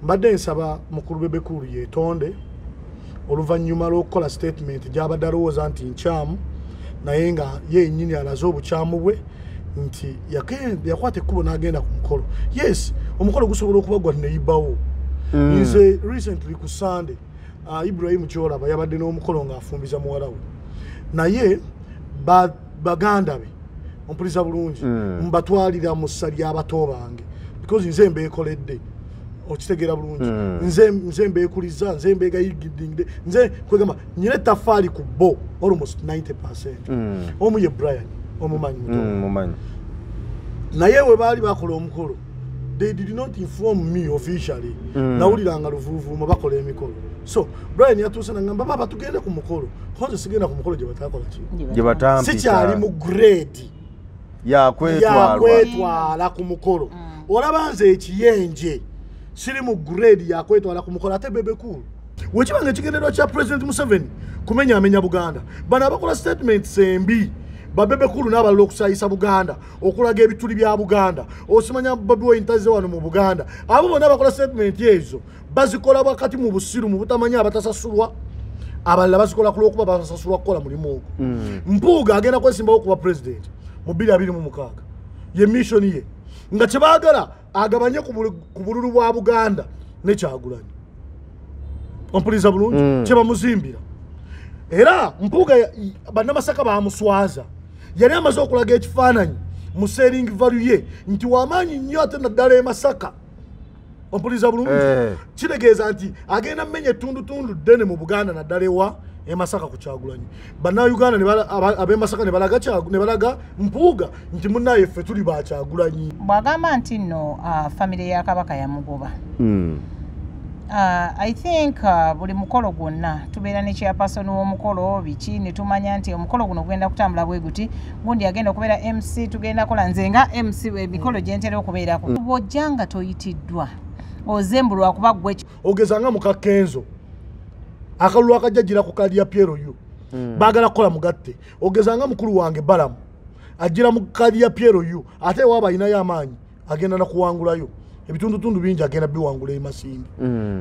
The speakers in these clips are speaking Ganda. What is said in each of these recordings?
mbadde nsaba mukulu Bebekulu yetonde oluvannyuma lw'okukola statement gy'abadde alowooza nti nkyamu naye nga yennyini alaze obukyamu bwe nti yakwata ekkubo n'agenda ku mukolo. Yes, omukolo gusobola okuba gwa neyibawo. Nze recently ku Sunday Ibrahim Kyolaba yabadde n'omukolo ng'afumbiza muwala we. Naye baganda be ompuliza bulungi mbatwalira mu ssa ly'abato bange because nze mbeekoledde okitegeera bulungi nze mbeekuliza nze mbeegayigidde nze kwegamba nyina ettafaali ku bo almost 90%. Omu ye Brian omumanyi mumanyi naye we baali bakola omukolo they did not inform me officially nawuliranga luvuuvuuma bakola emikolo. So Brian yatuuse nangamba baba tugende ku mukolo konze sigenda ku mukolo gye batakola ki sikyali mu grade yakwetwala ku mukolo olaba nze ekiyenje siri mu grade yakwetwala ku mukolo ate Bebekulu wekibanga ekigendererwa kya President Museveni kumenyaamenya Buganda bano abakola statements embi Bebekulu n'abalala okusayisa Buganda okulaga ebituli bya Buganda osimanya Bobi Wine ntaze wano mu Buganda abo bonna abakola statement ezo bazikola wakati mu busiru mu butamanya abatasasulwa abalala bazikola kulwokuba basasulwa kukola mulimu ogwo. Mpuuga agenda kwesimbawo kuba president mu 2026 ye mission ye nga kyebaagala agabanye ku bululu bwa Buganda ne Kyagulanyi ompuliza bulungi kyebamuzimbira era Mpuuga bannamasaka bamuswaza yali amaze okulaga ekifaananyi mu selling value ye nti wamaanyi nnyo ate naddala e Masaka ompuliza bulungi kitegeeza nti agenda mmenya ettundutundu ddene mu Buganda naddala ewa e Masaka ku Kyagulanyi. Bannayuganda ab'e Masaka ne balaga Mpuuga nti munnaye ffe tuli ba Kyagulanyi. Bw'agamba nti nno famire ya Kabaka yamugoba. I think buli mukolo gwonna tubeera ne chairperson w'omukolo biki ne tumanya nti omukolo guno gwenda kutambula bwe guti gundi agenda okubeera MC tugenda kola nze nga MC emikolo gye ntera okubeerako. Bw'ojjanga toyitiddwa ozembulwa kuba gwe ogezanga muka Kenzo akalulu akajjagira ku kali ya Piero yo baagala kukola mugatte ogezanga mukulu wange Balamu ajira mu kali ya Piero yo ate waba inayo amaanyi agenda na kuwangulayo ebitundutundu bingi agenda biwangula emasindi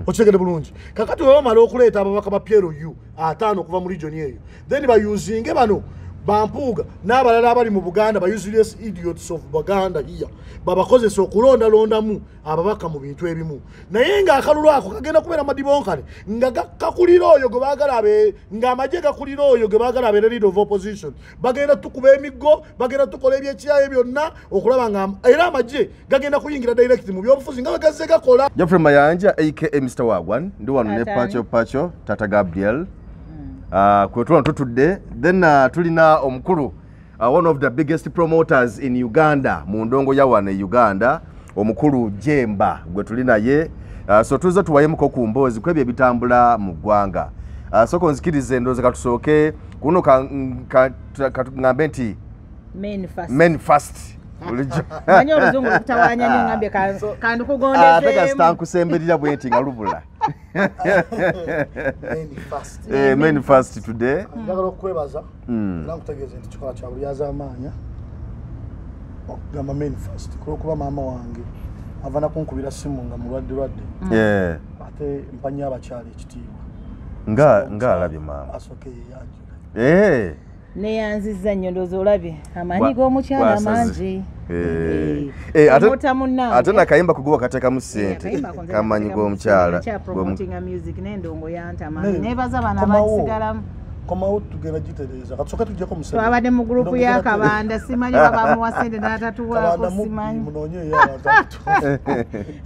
okitegedde bulungi kakati we bamala okuleeta ababaka ba Piero yo 5 okuva mu region eyo then bayuzinge bano Bampuuga n'abalala abali mu Buganda ba useless idiots of Buganda here babakozesa okulondalondamu ababaka mu bintu ebimu naye nga akalulu ako kagenda kubeera madibonkale nga kakulira oyo gwe baagala abe nga amagye gakulira oyo gwe baagala abeera leader of opposition bagenda tukuba emiggo bagenda tukola ebyekyaye byonna okulaba nga era amagye gagenda kuyingira direct mu byobufuzi nga bagazze gakola. Geoffrey Mayanja aka Mr. Wagwan ndi wano ne Pacho Tata Gabriel kwetulano tutudde then tulina omukulu one of the biggest promoters in Uganda mu ndongo ya wane Uganda omukulu Jemba gwe tulina ye so tuza tuwayemuko ku mboozi kwebye bitambula mu ggwanga so konzikirize ndoze katusooke kuno ngambe nti men first manyo oluzungu lutawanya nyo ngambe kandu kugondeze ataka stankusemberira bwenti ngalubula men first today ndagala okwebaza nakutegeeza nti kikola kya buli azaamaanya okugamba men first kuba maama wange avana kunkubira simu nga mulwadde ate mpanya abakyala ekitiibwa nga alabye maama asoke yeyanjula neyanziza nnyo ndowooza olabye amaanyi g'omukyala mangi ate nakayimba kuguba kateekamu ssente kamanyi g'omukyala n'endongo yantama nebaza bana bakisigalamu komawo tugenda gitereeza katusoke tujjako musebe twabadde mu gurupu y'akabanda simanyi babamuwa ssente n'atatuwaako simanyi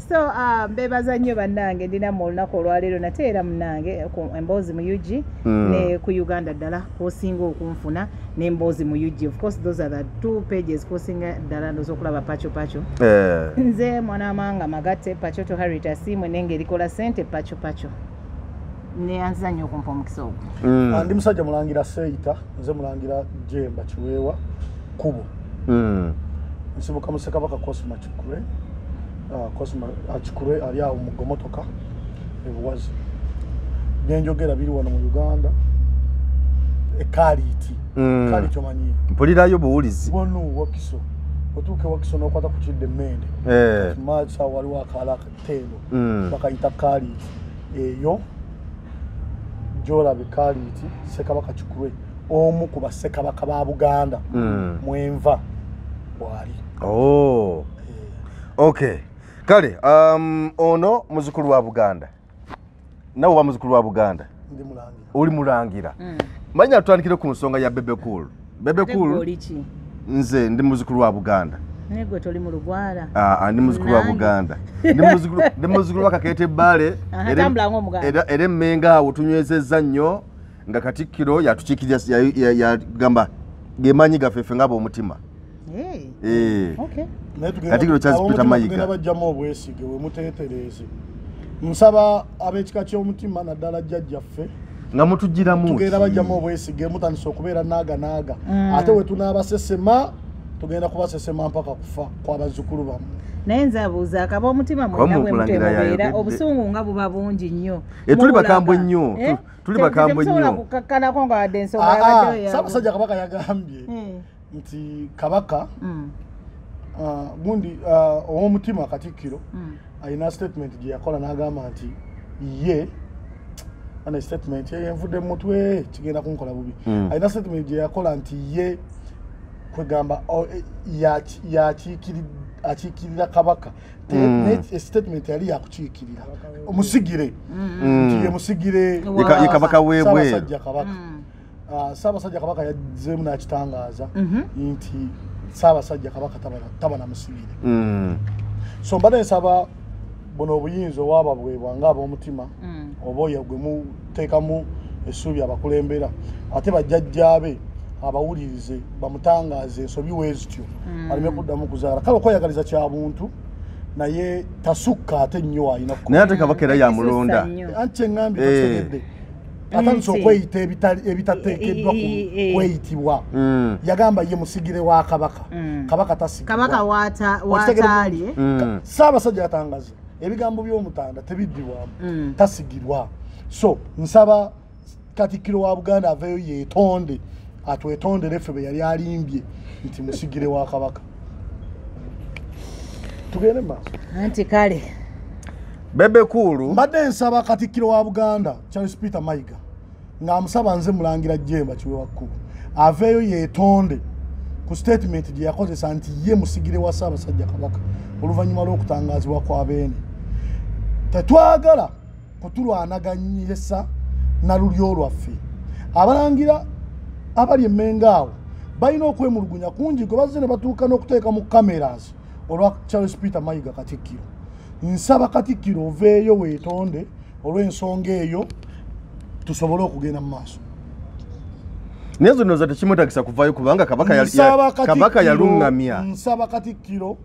so mbebaza nnyo bannange ndinamu olunaku olwaleero nate era munnange emboozi mu UG ne ku Uganda ddala kwosinga okunfuna n'emboozi mu UG of course those are the two pages kwosinga ddala ndoza okulaba Pacho nze mwana amanga magatte Pacho to Harriet Asimwe n'engeri kola ssente Pacho neyanziza nnyo okumpa omukisa ogwo ndi musajja mulangira Seita nze mulangira Jemba Kiweewa Kubo nsibuka mu Ssekabaka Cosma Kikule Kikule ali awo mu ggomotoka ebuwazi byenjogera biri wano mu Uganda Kaliti omanyi mpulirayo buwulizi wano wakiso otuuke wakisono okwata ku kidde emmende maaca waliwo akaala akateeno bakayita kaliiti eyo gy'olaba kaliiti Ssekabaka Kikulwe omu ku bassekabaka ba Buganda mwenva bwali. Okay kale ono muzukulu wa Buganda nawe wa muzukulu wa Buganda ndi mulangira uli mulangira manya tutandikire ku nsonga ya Bebe Cool nze ndi muzukulu wa Buganda nego toli mu Lugwala ndi muzukulu wa Buganda ndi muzukulu wa Kakete Bale era emmenga awo tunywezezza nnyo nga Katikkiro yatukiikirira yagamba gemanyi gafefe ngabo omutima Katikkiro Charles Peter Mayiga bajjamu obwesige we muteetereze nsaba ab'ekika ky'omutima naddala jjajjaffe nga mutugiramu tugenda bajjamu obwesige mutandise okubeera naaga ate we tunaabasesema tugenda kubasesema mpaka kufa kw'abazzukulu bammwe naye nze abuuza akaba omutima mwena bwe mutemubeera obusungu nga buba bungi nnyo tuli bakambwe nnyo tuli bakambwe nnyo kukakkanako nga wadde ensonga yabaddeyo Ssaabasajja Kabaka yagambye nti Kabaka gundi ow'omutima Katikkiro alina statement gye yakola n'agamba nti ye ana statement yenvudde mu mutwe kigenda kunkola bubi alina statement gye yakola nti ye kwegamba akiikirira Kabaka statement yali yakukiikirira omusigire nti ye musigire ye Kabaka weebwe Ssaabasajja Kabaka yazzeemu n'akitangaaza nti Ssaabasajja Kabaka taba na musigire so mbadde nsaba buno obuyinza owaaba bwebwa ng'ab'omutima oba oyo gwe muteekamu essuubi abakulembera ate bajjajjaabe abawulirize bamutangaaze ensobi weezityo aleme kuddamu kuzaala kale okweyagaliza kya buntu naye tasukka ate nnyo alina naye ate Kabaka era yamulonda anti eŋŋambye takitegedde atandise okweyita ebitateekeddwa kweyitibwa yagamba ye musigire wa Kabaka Kabaka tasigirwa Kabaka wataali Ssaabasajja yatangaza ebigambo by'omutanda tebiddibwamu tasigirwa so nsaba Katikkiro wa Buganda aveeyo yeetonde atwetondere ffe be yali alimbye nti musigire wa Kabaka tugende maaso anti kale Bebe Cool mbadde nsaba Katikkiro wa Buganda Charles Peter Mayiga ng'amusaba nze mulangira Jemba Kiwewakkulu aveeyo yeetonde ku statement gye yakozesa nti ye musigire wa Ssaabasajja Kabaka oluvannyuma lw'okutangaazibwa kwa Beene tetwagala kutulwanaganyisa na lulyo lwaffe abalangira abali emmenga awo balina okwemulugunya kungi gwe bazze ne batuuka n'okuteeka mu cameras olwa Charles Peter Mayiga Katikkiro nsaba Katikkiro oveeyo weetonde olw'ensonga eyo tusobole okugenda mu maaso naye zino za tekimutagisa kuvaayo kubanga Kabaka yalungamya nsaba Katikkiro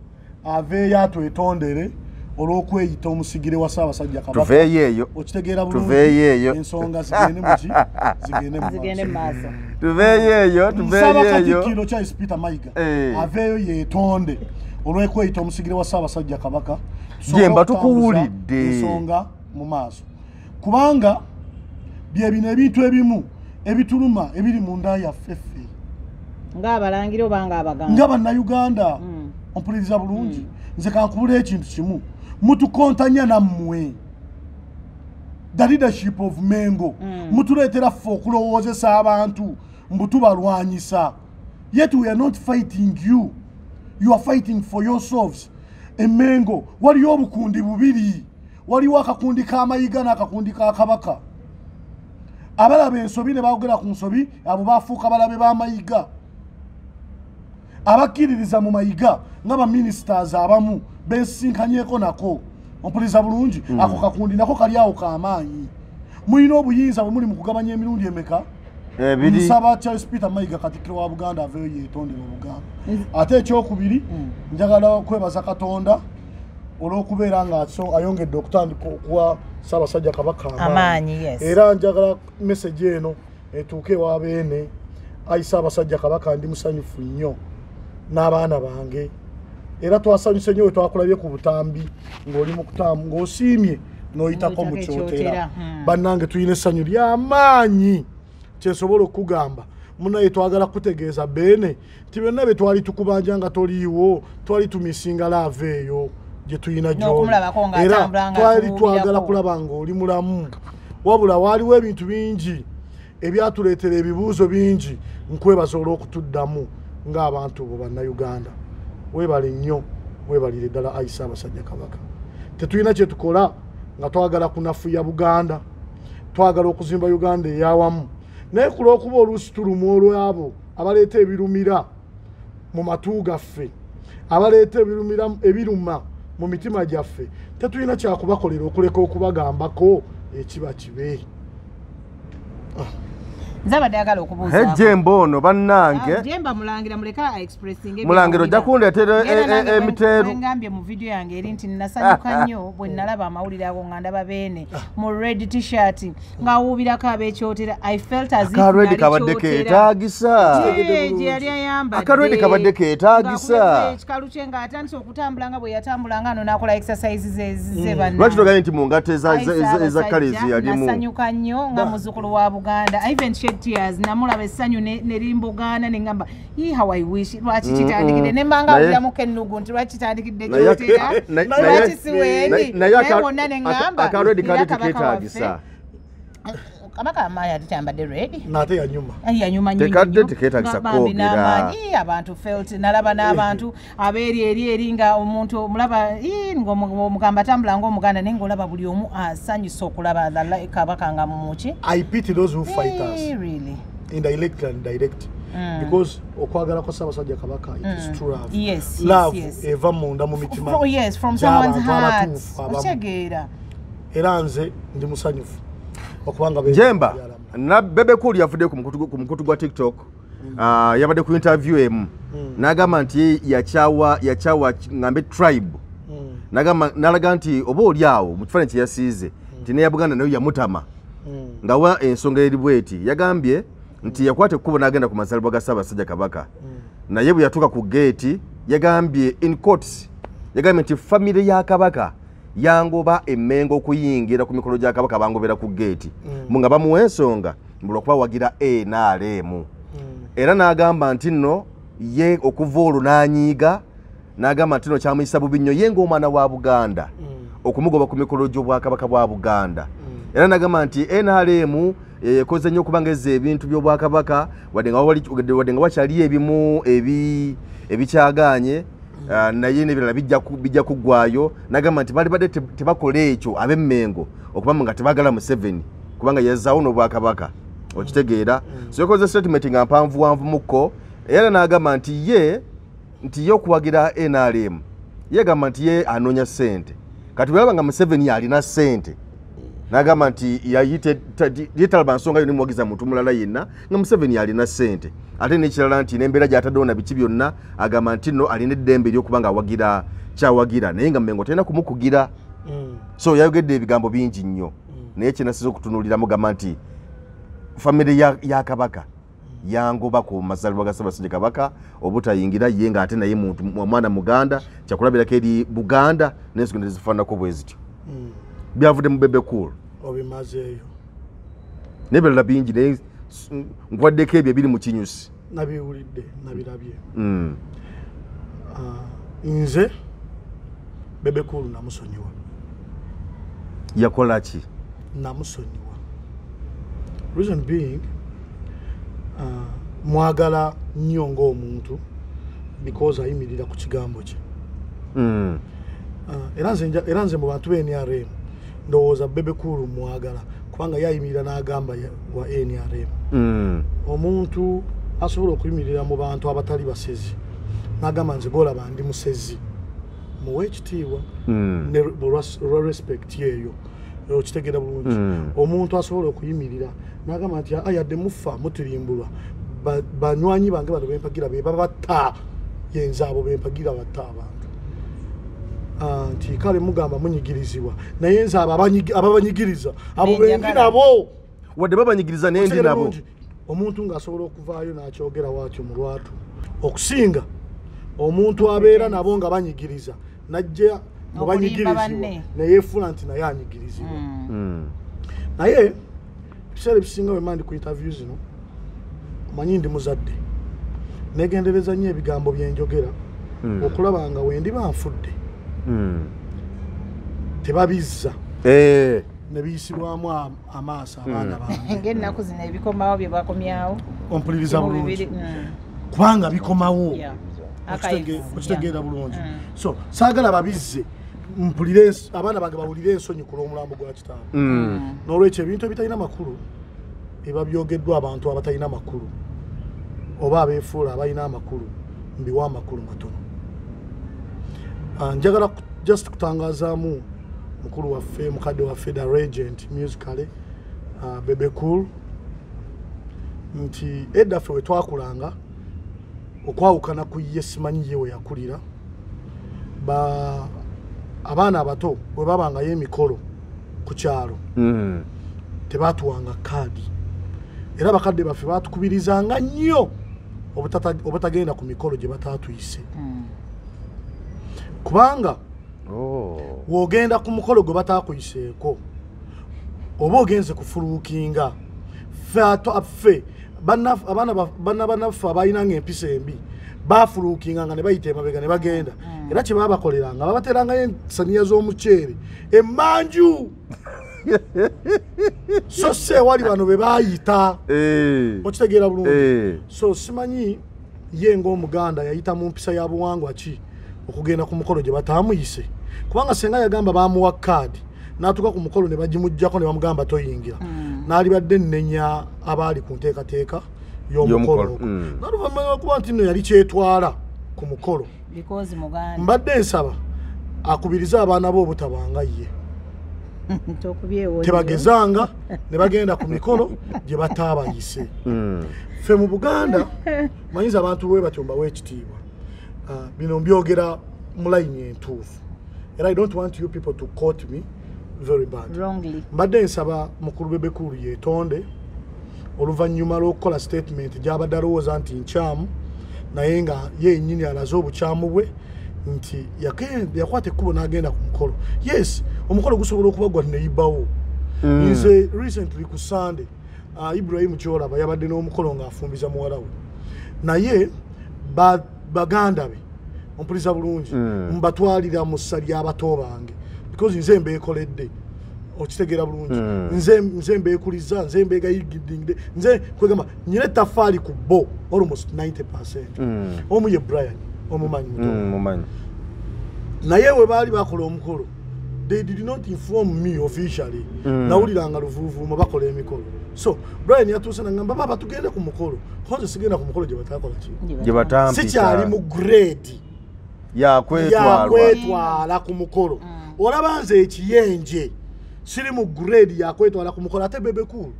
aveeyo atwetondere olw'okweyita omusigire wa Ssaabasajja Kabaka tuveeyo eyo okitegeera bulungi ensonga zigende mu maaso tuveeyo eyo nsaba Katikkiro Charles Peter Mayiga aveeyo yeetonde olw'okweyita omusigire wa Ssaabasajja Kabaka Jemba tukuwulidde ensonga mu maaso kubanga bye bino ebintu ebimu ebituluma ebiri mu nda yaffe ffe ng'abalangira oba ng'Abaganda ng'Abannayuganda ompuliriza bulungi nze kankubula ekintu kimu mutukontanya nammwe the leadership of Mengo mutuleetera ffe okulowoozesa abantu mbu tubalwanyisa yet we are not fighting you are fighting for yourselves Mengo waliyo obukundi bubiri waliwo akakundi k'Amayiga n'akakundi ka Kabaka abalaba ensobi ne baogera ku nsobi abo baafuuka balabe b'Amayiga abakkiririza mu Mayiga nga baministers abamu bensinkanyeeko nako ompuliriza bulungi ako kakundi nako kali awo k'amaanyi mulina obuyinza bwe muli mu kugabanya emirundi emeka nsaba Charles Peter Mayiga Katikkiro wa Buganda aveeyo yeetondera Obuganda ate ekyokubiri njagala kwebaza Katonda olw'okubeera nga ayongedde okutandika okuwa Ssaabasajja Kabaka amaanyi era njagala message eno etuuke ewa Beene ayi Ssaabasajja Kabaka ndi musanyufu nnyo n'abaana bange era twasanyuse nnyo we twakulabye ku butambi ng'oli mu kutamu ng'osiimye n'oyitako mu kyotera bannange tulina essanyu ly'amaanyi kyensobola okugamba munaye twagala kutegeeza bene tibenna be twali tukubanja nga toliiwo twali tumisinga lave eyo gye tuyina era twali twagala kulaba ng'oli mulamu wabula waaliwo ebintu bingi ebyatuleetera ebibuuzo bingi nkwebaza olw'okutuddamu ng'abantu bo bannayuganda weebale nnyo weebalire ddala Ayi Ssaabasajja Kabaka tetulina kye tukola nga twagala kunafuya Buganda twagala okuzimba Uganda eyawamu naye ku lw'okuba oluusi tulumu olwabo abaleeta ebirumira mu matu gaffe abaleeta ebiruma mu mitima gyaffe tetulina kyakubakolera okuleka okubagambako ekiba kibe nzabadde agala okubuuza ejjembo ono bannange jemba mulangira muleka expressing mulangiro ojja kundeetera emiteeru ngambye mu video yange eri nti nasanyuka nnyo bwe nalaba amawulire ago nga ndaba beene mu red t-shirt ng'awuubirako ab'ekyotera I felt as if akaredi kabadde keetaagisa gye yali ayambadde akaredi kabadde keetaagisa ekikalu kye ng'atandise okutambula nga bwe yatambula nga ano n'akola exercise ze banna lwaki toganye nti mu ngato eza kale zeyalimu nasanyuka nnyo nga muzzukulu wa Buganda even tears namulaba essanyu nerimbogaana nengamba how I wish lwaki kitandikidde nembanga awuliramuko ennugu nti lwaki kitandikidde kyotera lwaki siweeri naye wonna nengamba akaredi kali teketaagisa Kabaka amaya atambadde ready nate yanyuma yanyuma nnyo tekadde teketaagisa kwogera abantu felt nalaba n'abantu eri nga omuntu mulaba ng'omugamba atambula ng'omuganda naye ng'olaba buli omu asanyusa okulaba Kabaka nga muki I pity those who fight us really indirect and direct because okwagala kwa Ssaabasajja Kabaka it is true love love eva munda mu mitima from someone's heart otegeera era nze ndi musanyufu okubanga Jemba na Bebe Cool yavudde ku mukutu gwa TikTok yabadde ku interview emu n'agamba nti yakyawa ngambe tribe n'alaga nti oba oli awo mu kifaananyi kye yasiize nti neya Buganda nayo yamutama nga wa ensonga eri bweti yagambye nti yakwata ekkubo n'agenda ku mazalibwa ga Ssaabasajja Kabaka naye bwe yatuuka ku geeti yagambye in courts yagambye nti famire ya Kabaka yangoba emmengo okuyingira ku mikolo gya Kabaka bangobera ku geeti nga bamuwa ensonga mbula okuba wagira NRM era n'agamba nti nno ye okuva olwo n'anyiiga n'agamba nti nno kyamuyisa bubi nnyo ye ng'omwana wa Buganda okumugoba ku mikolo gy'Obwakabaka bwa Buganda era n'agamba nti NRM ekoze nnyo okubanga ezza ebintu by'Obwakabaka wadde nga wakyali ebimu ebikyaganye naye n'ebirala bijja kuggwayo n'agamba nti bali badde tebakola ekyo ab'emmengo okubanga nga tebagala Museveni kubanga yazzaawo n'Obwakabaka okitegeera so yakoze statement nga mpanvuwanvumukko era n'agamba nti ye okuwagira NRM yegamba nti ye anoonya ssente kati bwalaba nga Museveni alina ssente n'agamba nti yetalaba nsonga yonna emuwagiza muntu mulala yenna nga Museveni alina ssente ate n'ekirala nti n'embeera gy'ataddewo na biki byonna agamba nti nno alina eddembe ery'okuba nga awagira kyawagira naye nga Mmengo talina kumukugira so yayogedde ebigambo bingi nnyo naye kyenasiza okutunuuliramu gamba nti famire ya Kabaka yangoba ku mazalibwa ga Ssaabasajja Kabaka obutayingira ye nga ate naye muntu mwana Muganda kyakulabirako eri Buganda n'ensonga ezifaananako bwe zityo byavudde mu Bebe Cool obimazeeyo n'ebirala bingi naye nkwaddeko ebyo ebiri mu kinyusi nabiwulidde nabirabye nze Bebe Cool namusonyiwa yakola ki namusonyiwa reason being mwagala nnyo ng'omuntu because ayimirira ku kigambo kye era nze mu bantu b'NRM ndowooza Bebe Cool mwagala kubanga yayimirira n'agamba wa NRM omuntu asobola okuyimirira mu bantu abatali basezi n'agamba nze golaba ndi musezi muwe ekitiibwa ne respect yeeyo okitegeera bulungi omuntu asobola okuyimirira n'agamba nti yadde mufa mutirimbulwa banywanyi bange bano bempagira be babatta yenza abo bempagira batta abantu nti kale mugamba munyigirizibwa naye nze ababanyigiriza abo bendi nabo wadde babanyigiriza naye ndi nabo omuntu ng'asobola okuvaayo n'akyogera waakyo mu lwatu okusinga omuntu abeera nabo nga banyigiriza najja mu banyigirizibwa neyeefuna nti naye anyigirizibwa naye ebiseera ebisinga bwe mandi ku interview zino manyi ndi muzadde negendereza nnyo ebigambo byenjogera okulaba nga wendi banfudde tebabizza ne biyisibwamu amaaso abaana bange ng'ennaku zino ebikomawo bye bakomyawo ompuliriza bulungi kubanga bikomawo okitegeera bulungi so saagala babizze mpulire abaana bange bawulire ensonyi ku lw'omulambo gwa kitaabwe n'olwekyo ebintu ebitalina makulu eba byogeddwa abantu abatalina makulu oba abeefuula abalina amakulu mbiwa amakulu matono njagala just kutangazaamu mukulu waffe mukadde waffe the regent musically Bebe Cool nti edda ffe we twakulanga okwawukana ku ye simanyi ye we yakulira abaana abato bwe babangayo emikolo ku kyalo tebaatuwanga kaadi era bakadde baffe baatukubirizanga nnyo obutagenda ku mikolo gye bataatuyise kubanga wogenda ku mukolo gwe bataakuyiseeko oba ogenze kufuluukinga ffe abaana bannaffe abalinanga empisa embi bafuluukinga nga ne bayita emabega ne bagenda era kye babakoleranga babaterangayo ensaniya z'omuceere emmanju so se wali bano be bayita okitegeera bulungi so simanyi ye ng'omuganda yayita mu mpisa ya buwangwa ki okugenda ku mukolo gye bataamuyise kubanga senga yagamba bamuwa kaadi n'atuuka ku mukolo ne bagimuggyako ne bamugamba toyingira n'alibadde nnenya abaali ku nteekateeka y'omukolo ogwo n'oluvannyuma lw'okuba nti nno yali kyetwala ku mukolo mbadde nsaba akubirize abaana be obutabanga ye tebagezanga ne bagenda ku mikolo gye bataabayise ffe mu Buganda manyiza abantu lwe batyo mbawa ekitiibwa bino mbyogera mu layini entuufu and I don't want you people to quote me very bad wrongly mbadde nsaba mukulu Bebe Cool yeetonde oluvannyuma lw'okukola statement gy'abadde alowooza nti nkyamu naye nga yennyini alaze obukyamu bwe nti yakwata ekkubo n'agenda ku mukolo yes omukolo gusobola okuba gwa neyibbawo nze recently ku Sunday Ibrahim Kyolaba yabadde n'omukolo ng'afumbiza muwala we naye baganda be ompuliza bulungi mbatwalira mu ssa ly'abato bange because nze mbeekoledde okitegeera bulungi nze mbeekuliza nze mbeegayigidde nze kwegamba nyina ettaffaali ku bo almost 90% omu ye Brian omumanyi mumanyi naye we baali bakola omukolo they did not inform me officially nawuliranga luvuuvuuma bakola emikolo so Brian yatuuse nangamba baba tugende ku mukolo konze sigenda ku mukolo gye bataakola ki gye batampita sikyali mu grade yakwetwala ku mukolo olaba nze ekiyenje siri mu grade yakwetwala ku mukolo ate Bebe Cool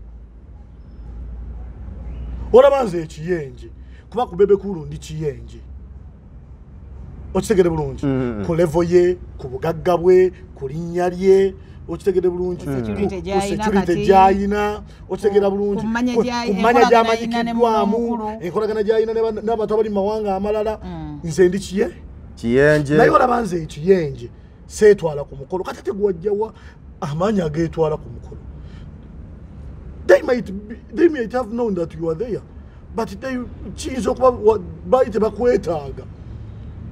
olaba nze ekiyenje kuba ku Bebe Cool ndi kiyenje okitegede bulungi ku level ye ku bugagga bwe ku linnya lye okitegede bulungi security gyayina okitegera bulungi kumanya gyamanyikiddwamu enkolagana gyayina n'abantu abali mu mawanga amalala nze ndi kiyenje naye olaba nze ekiyenje seetwala ku mukolo kati ate gwajjawa amaanyi ageetwala ku mukolo they might have known that you are there but kiyinza okuba baali tebakwetaaga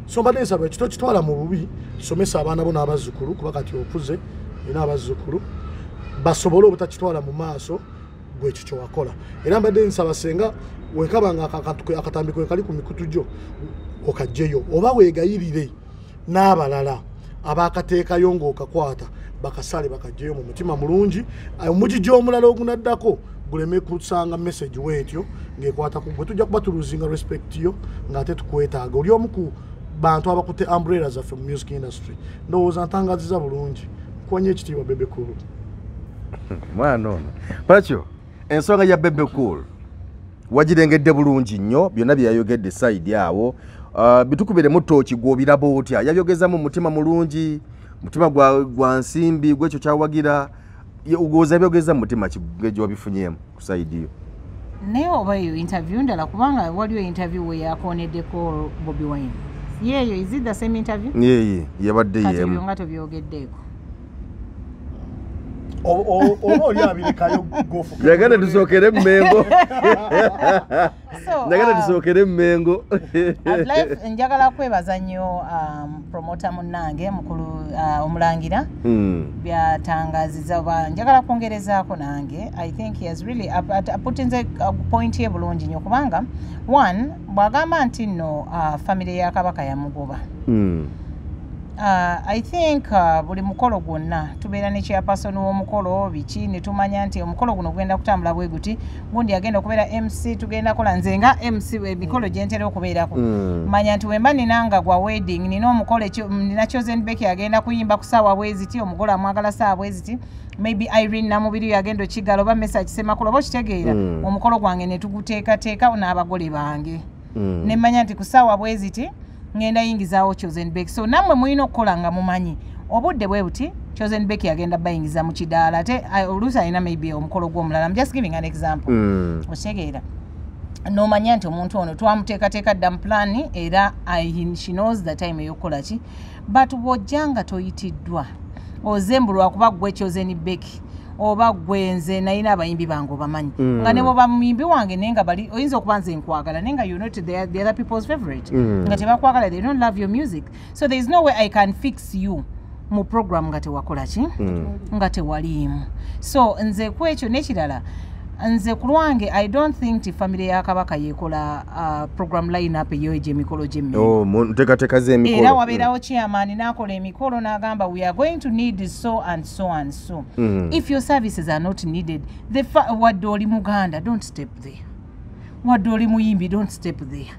so mbadde nsaba ekito kitwala mu bubi kisomesa abaana bo n'abazzukulu kuba kati okuze era abazzukulu basobole obutakitwala mu maaso gwekyo kye wakola era mbadde nsaba senga wekabanga akatambi kwe kali ku mikutu gyo okajjeyo oba weegayirire n'abalala abakateekayo ng'okakwata bakasale bakajjeyo mu mutima mulungi omugijja omulala ogunaddako guleme kusanga message weetyo ng'ekwata ku gwe tujja kuba tuluzinga respect yo ng'ate tukwetaaga oli omu ku bantu abakutte umbrella zaffe mu music industry ndowooza ntangaziza bulungi kuwanya ekitiibwa Bebe Cool mwana ono pakyo ensonga ya Bebe Cool wagirengedde bulungi nnyo byonna bye yayogedde side awo bitukubiremu ttooki gw'obiraba otya yabyogezamu mutima mulungi mutima gwa nsimbi gwekyo kyawagira ogooza byogeza mu mutima kigwe wabifunyemu ku side yo naye oba eyo interview ndala kubanga waliwo interview we yakoneddeko Bobi Wine yeeyo is it the same interview yeye yabadde yemu nga tobyogeddeeko oli abirekayo gofu njagala tusookere Mmengo njagala tusookere Mmengo njagala kwebaza nnyo promota munnange mukulu omulangira byatangaziza oba njagala kwongerezaako nange I think he has really put in the point ye bulungi nnyo kubanga one bwagamba nti nno family ya Kabaka yamugoba I think buli mukolo gwonna tubeera ne chairperson w'omukolo biki ne tumanya nti omukolo guno gugenda kutambula bwe guti gundi agenda okubeera MC tugenda kola nze nga MC emikolo gye ntera okubeerako manya nti wemba ninanga gwa wedding nina omukolo nina Chosen Becky agenda kuyimba ku ssaawa bweziti omugole amwagala ssaawa bweziti maybe Irene Namubiri agenda okigalo ba message Semakulo bo kitegeera omukolo gwange ne tuguteekateeka n'abagole bange ne manya nti ku ssaawa bweziti ngenda yingizaawo Chosen Becky so namwe mulina okukola nga mumanyi obudde bwe buti Chosen Becky agenda bayingiza mu kidaala ate oluusi alina maybe omukolo gw'omulala I'm just giving an example otegeera n'omanya nti omuntu ono twamuteekateeka dda mu plan era she knows the time ey'okukola ki but bw'ojjanga toyitiddwa ozembulwa kuba gwe Chosen Becky oba gwenze nalina abayimbi bange obamanyi nga ne bwoba muyimbi wange naye nga bali oyinza okuba nze nkwagala naye nga you're not the other people's favorite nga tebakwagala they don't love your music so there is no way I can fix you mu program nga tewakola ki nga tewaliimu so nze kwekyo n'ekirala nze ku lwange I don't think ti family ya Kabaka yekola program line up eyoje emikolo gy'emmengo nteekateeka z'emikolo era wabeerawo chairman n'akola emikolo n'agamba we are going to need so and so and so if your services are not needed wadde oli Muganda don't step there wadde oli muyimbi don't step there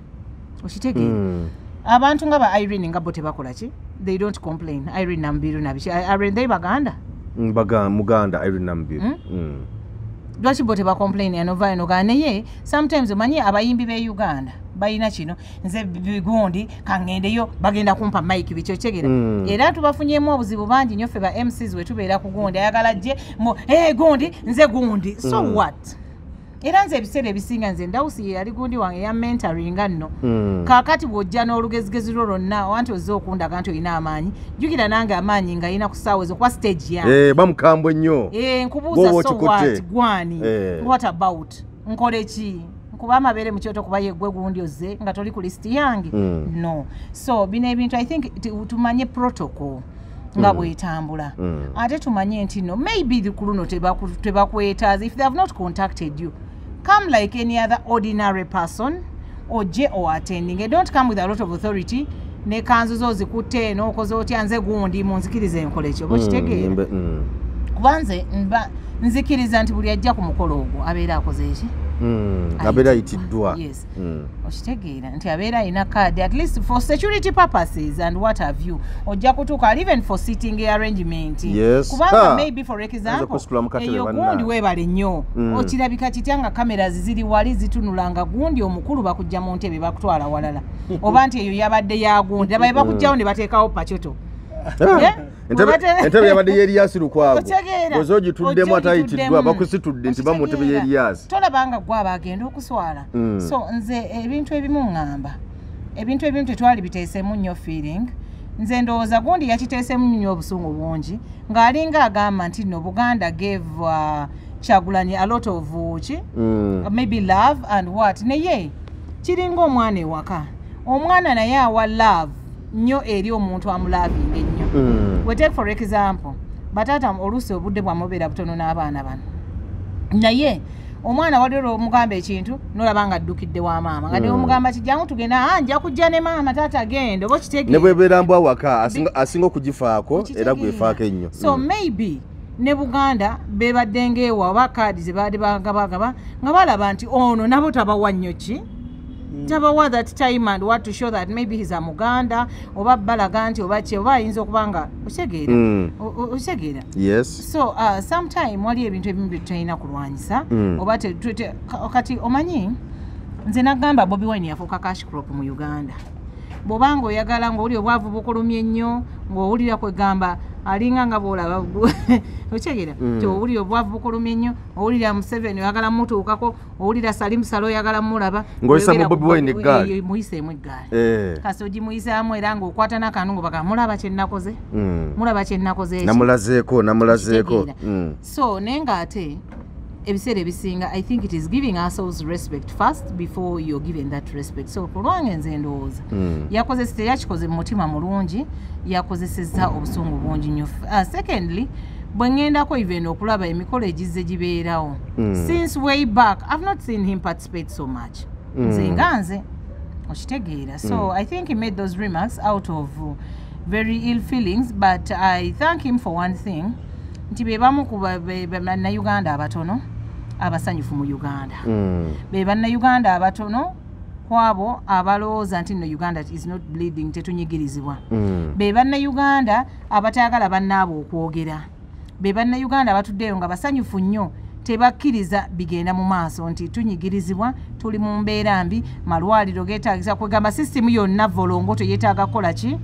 okitegeera abantu nga ba Irene nga bo tebakola ki they don't complain Irene Nambiru nabiki Irene they Baganda Muganda Irene Nambiru lwaki bo tebacomplain anova eno naye sometimes omanyi abayimbi be Uganda balina kino nze bigundi kangendeyo bagenda kumpa mike bicho kyegera era tubafunyemu obuzibu bangi nnyo ffe ba MCs we tubeera ku gundi ayagala gye gundi nze gundi so what era nze ebiseera ebisinga nze Ndawusi yali gundi wange ya mentoringa nno kaakati bw'ojja n'olugezigezi lwo lwonna wanti ozze okundaga nti olina amaanyi jjukira nange amaanyi nga yina ku ssaawa ezo kuba stage yange bamukambwe nnyo nkubuuza so what gwani what about nkole ki nkuba amabeere mu kyoto kuba yeggwe gundi ozze nga toli ku listi yange no so bino ebintu I think tumanye protocol nga bwetambula ate tumanye nti no maybe ku luno tebakwetaaza if they have not contacted you come like any other ordinary person ojje or attending and don't come with a lot of authority ne kanzu zo zikutte n'okoze otya nze gundi munzikirize enkole ekyo bokitegeera kuba nzikiriza nti buli ajja ku mukolo ogwo abeera akoze eki abeera ayitiddwa okitegeera nti abeera alina card at least for security purposes and what have you ojja kutuuka even for sitting arrangement kubanga maybe for example eyo gundi weebale nnyo okirabika kitya nga cameras ziri wali zitunulanga gundi omukulu bakujja mu ntebe bakutwala walala oba nti eyo yabadde ya gundi abaye bakujjawo ne bateekawo pacoto entebe yabadde y'Erias Lukwago ozo ogituddemu atayitiddwa bakusitudde nti bamutebe y'Erias tolabanga gwe abagenda okuswala so nze ebintu ebimu ŋŋamba ebintu ebimu tetwali biteesemu nnyo feeling nze ndowooza gundi yakiteesemu nnyo obusungu bungi ng'alinga agamba nti no Buganda gave Kyagulanyi a lot of maybe love and what naye kiringa omwana ewaka omwana naye awa love nnyo eri omuntu amulavinga ennyo we take for example batata oluusi obudde bwamubeera butono n'abaana bano naye omwana waliwo omugamba ekintu nolaba nga addukidde wa maama nga ne omugamba kijjangu tugenda nja kujja ne maama taata agenda oba kitegeera ne bwebeera mbwa waka asinga okugifaako era gwefaako ennyo so maybe ne Buganda beebadde ng'ewa oba kaadi ze baali bagabagaba nga balaba nti ono nabo tabawa nnyo ki tabawa that time and what to show that maybe he's a Muganda oba balaga nti oba kye oba ayinza okuba nga otegeera yes so sometime wali ebintu ebimu bye tutalina kulwanyisa oba kati omanyi nze nagamba Bobi Wine yafuuka cash crop mu Uganda bw'obanga oyagala ng'oli obwavu bukulumye ennyo ng'owulira kwegamba alinga nga bwolaba okyegera owulira obwavu bukulumya nnyo owulira Museveni oyagala mutuukako owulira Salim Salo oyagala mulaba ng'oyisamu Bobi Wine eggaali muyiseemu eggaali kasi ogimuyisaamu era ng'okwata n'akantu ng'obaka mulaba kye nnakoze mulaba kye nnakoze namulazeeko so naye ng'ate ebiseera ebisinga I think it is giving ourselves respect first before you're given that respect. So kulwange nze ndowooza yakozesa teyakikoze mu mutima mulungi yakozesezza obusungu bungi nnyo. Secondly bwe ngendako even okulaba emikolo egizze gibeerawo since way back I've not seen him participate so much nze nga nze okitegeera so I think he made those remarks out of very ill feelings but I thank him for one thing nti bebamu ku bannayuganda abatono abasanyufu mu Uganda be bannayuganda abatono kwabo abalowooza nti no Uganda is not bleeding tetunyigirizibwa be bannayuganda abatayagala bannaabo okwogera be bannayuganda abatuddeyo nga basanyufu nnyo tebakkiriza bigenda mu maaso nti tunyigirizibwa tuli mu mbeera mbi malwaliro geetaagisa kwegamba sisitemu yonna volongoto yeetaaga kukola ki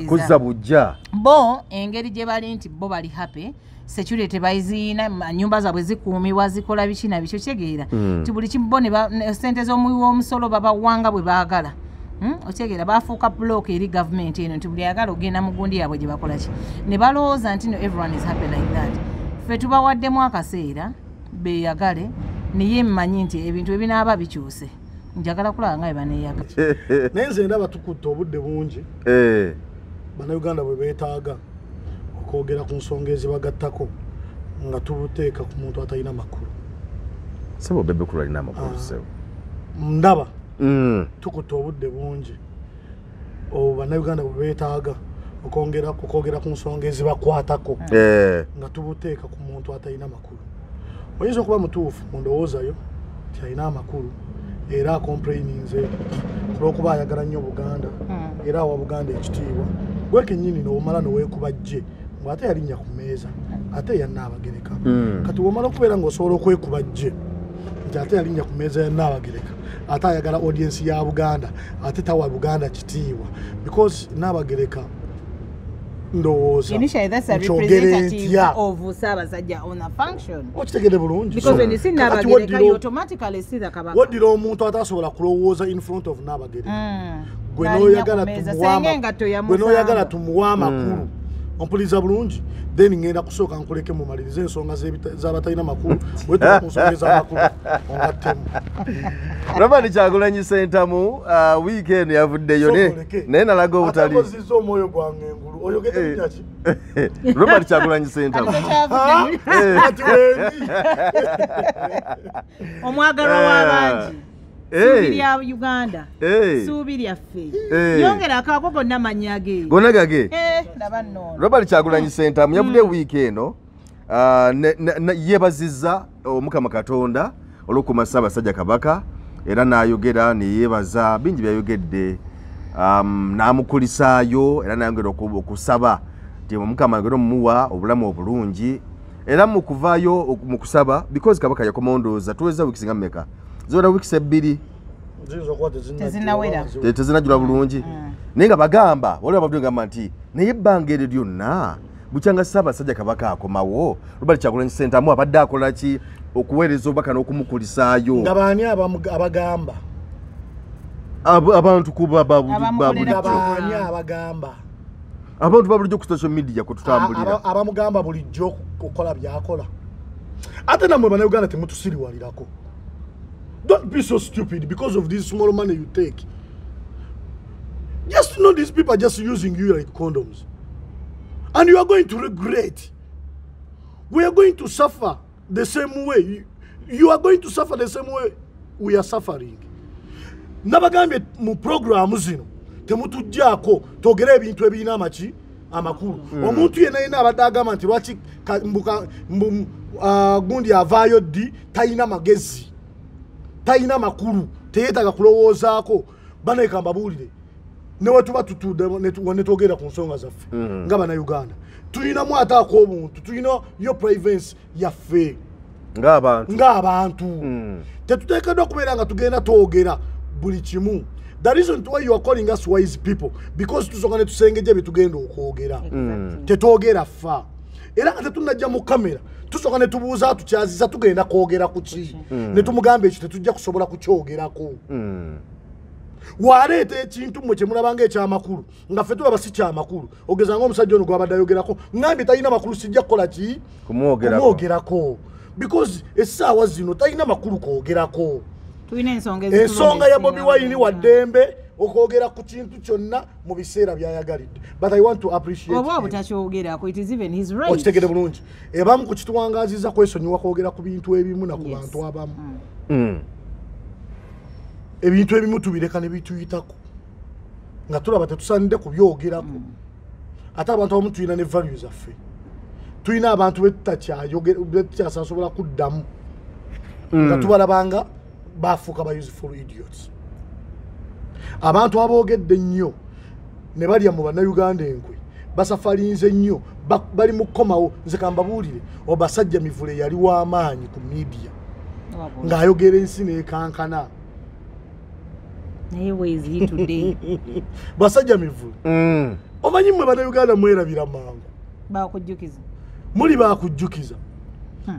kuzza bujja bo engeri gye bali nti bo bali happy security tebaziina nyumba zaabwe zikuumibwa zikola biki na bikyo kyegeera nti buli kimu ne sente z'omuwi w'omusolo babawanga bwe baagala okyegeera bafuuka block eri government eno nti buli ayagala ogenda mu gundi yaabwe gye bakola ki ne balowooza nti no everyone is happy like that ffe tubawaddemu akaseera beeyagale naye mmanyi nti ebintu ebinaaba bikyuse njagala kulaba nga bebaneeyagala naye nze ndaba tukutte obudde bungi bannayuganda bwe beetaaga okwogera ku nsonga ezibagattako nga tubuteeka ku muntu atalina makulu sebo bebe kulu alina amakulu sebo ndaba tukutte obudde bungi bannayuganda bwe beetaaga okwogera ku nsonga ezibakwatako nga tubuteeka ku muntu atalina makulu oyinza okuba mutuufu mu ndowoozayo nti alina amakulu era akomplaininze kulw'okuba ayagala nnyo Buganda era awa Buganda ekitiibwa gwe kennyini n'omala n'oweekuba jje ate yalinnya ku mmeeza ate ya Nnaabagereka kati womala okubeera ng'osobola okwekuba jje nti ate yalinnya ku mmeeza ya Nnaabagereka ate ayagala audience ya Buganda ate tawa Buganda kitiibwa because Nnaabagereka ndowooza initially that's a representative of Ssaabasajja on a function okitegedde bulungi because when you see Nnaabagereka you automatically see the Kabaka waddira omuntu atasobola kulowooza in front of Nnaabagereka gwe n'oyagala tumuwa amakulu ompuliza bulungi then ngenda kusooka nkuleke mumalirize ensonga z'abatalina makulu wetuka ku nsonga ez'amakulu ongattemu Robert Kyagulanyi Ssentamu weekend yavuddeyo naye nalaga obutali atakozizza omwoyo gwange engulu oyogedde linnya ki Robert Kyagulanyi Ssentamu ati wendi omwagalwa w'abangi suubi lya Uganda suubi lyaffe yongera akaako gonna mannya ge gonna gage ndaba nno Robert Kyagulanyi Ssentamu yavudde wiiki eno yeebazizza Omukama Katonda olw'okuuma Ssaabasajja Kabaka era n'ayogera neyeebaza bingi byayogedde n'amukulisaayo era n'ayongera okusaba nti Omukama ayongere omumuwa obulamu obulungi era mu kuvaayo mu kusaba because Kabaka yakomondooza tuweza wiiki singa mmeka zola weeks ebbiri tezinajula bulungi naye nga bagamba waliwo abadde ngamba nti naye ebbanga eryo lyonna bukyanga Ssaabasajja Kabaka akomawo Robert Kyagulanyi Ssentamu abadde akola ki okuweereza obubaka n'okumukulisaayo nga baani abagamba abantu kuba baani abagamba abantu babulijjo ku social media kwe tutambulira abamugamba bulijjo okukola byakola ate nammwe bannayuganda temutusiriwalirako. Don't be so stupid because of this small money you take. Just know these people are just using you like condoms. And you are going to regret. We are going to suffer the same way. You are going to suffer the same way we are suffering. Nabagambe mu program zino temutujjako togera ebintu ebirina amaki amakulu. Omuntu yena abadde agamba nti lwaki gundi avaayo ddi talina magezi. Talina makulu teyeetaaga kulowoozaako banekamba buulire ne wetuba tutudde ne twogera ku nsonga zaffe nga bannayuganda tulinamu ate ak'obuntu tulina yo privacy yaffe ng'abantu tetuteekeddwa okubeera nga tugenda twogera buli kimu The reason why you are calling us wise people, because tusongane tusengeje bitugenda okwogera. Tetwogera fa. Era nga tetunajja mu kamera. Tusongane tubuuza tukyaziza tugenda kwogera ku ki. Ne tumugambe ekyo tetujja kusobola kukyogerako. Waleeta ekintu mwe kyemulabanga ekyamakulu nga ffe tulaba si kyamakulu ogeza ng'omusajja ono gwabadde ayogerako ngambe talina makulu sijja kukola ki kumwogerako because essaawa zino talina makulu kwogerako. Ensonga ya Bobi Wine wa ddembe okwogera ku kintu kyonna mu biseera by'ayagalidde, but I want to appreciate oba butakyogerako, it is even his right. Okitegedde bulungi ebamu ku kitwangaziza kwesonyiwa kwogera ku bintu ebimu na ku bantu abamu. Ebintu ebimu tubireka ne bituyitako nga tulaba tetusanidde kubyogerako. Ate abantu abamu tulina ne values affe, tulina abantu betutakyasobola kuddamu nga tubalabanga bafuuka ba useful idiots. Abantu aboogedde nnyo ne balya mu bannayuganda enkwe basafalinze nnyo bali mu kkomawo. Nze kambabuulire obasajja Mivule yali w'amaanyi ku media ng'ayogera ensi n'ekankana. Where is he today? Basajja Mivule omanyi mmwe bannayuganda mwerabira mangu bakujjukiza muli bakujjukiza.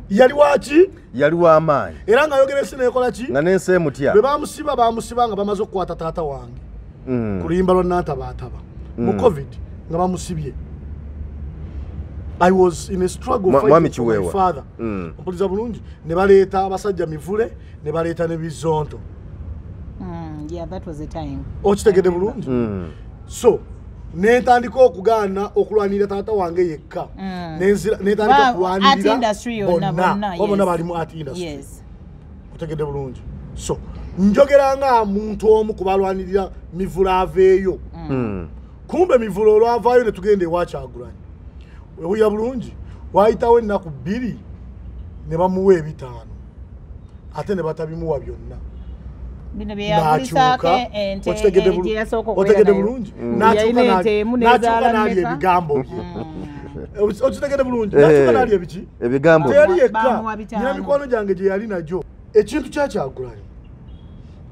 Yali waki yali w'amaanyi era ng'ayogera ensi n'ekola ki nga n'ensi emutya. Bwe bamusiba nga bamaze okukwata taata wange ku luyimba lwa Nantabaataba mu COVID nga bamusibye. I was in a struggle fighting for my father. Mpuliza bulungi ne baleeta abasajja Mivule ne baleeta ne Bizonto. Yeah, that was the time. Okitegedde bulungi. So netandika okugaana okulwanirira taata wange yekka. Netandika okulwanirira bonna bali mu art industry. Okitegedde bulungi. So njogera nga muntu omu kubalwanirira Mivule aveeyo. Kumbe Mivule olwavaayo ne tugenda ewa Kyagulanyi. Wewuya bulungi waayitawo ennaku 2 ne bamuwa 5 ate ne batabimuwa byonna. Otegedde bulungi n'akyuka n'alya ebigambo bye. Okitegedde bulungi n'akyuka n'alya biki ebigambo teyali yekka nyina mikwano gyange gye yali nagyo. Ekintu kya Kyagulanyi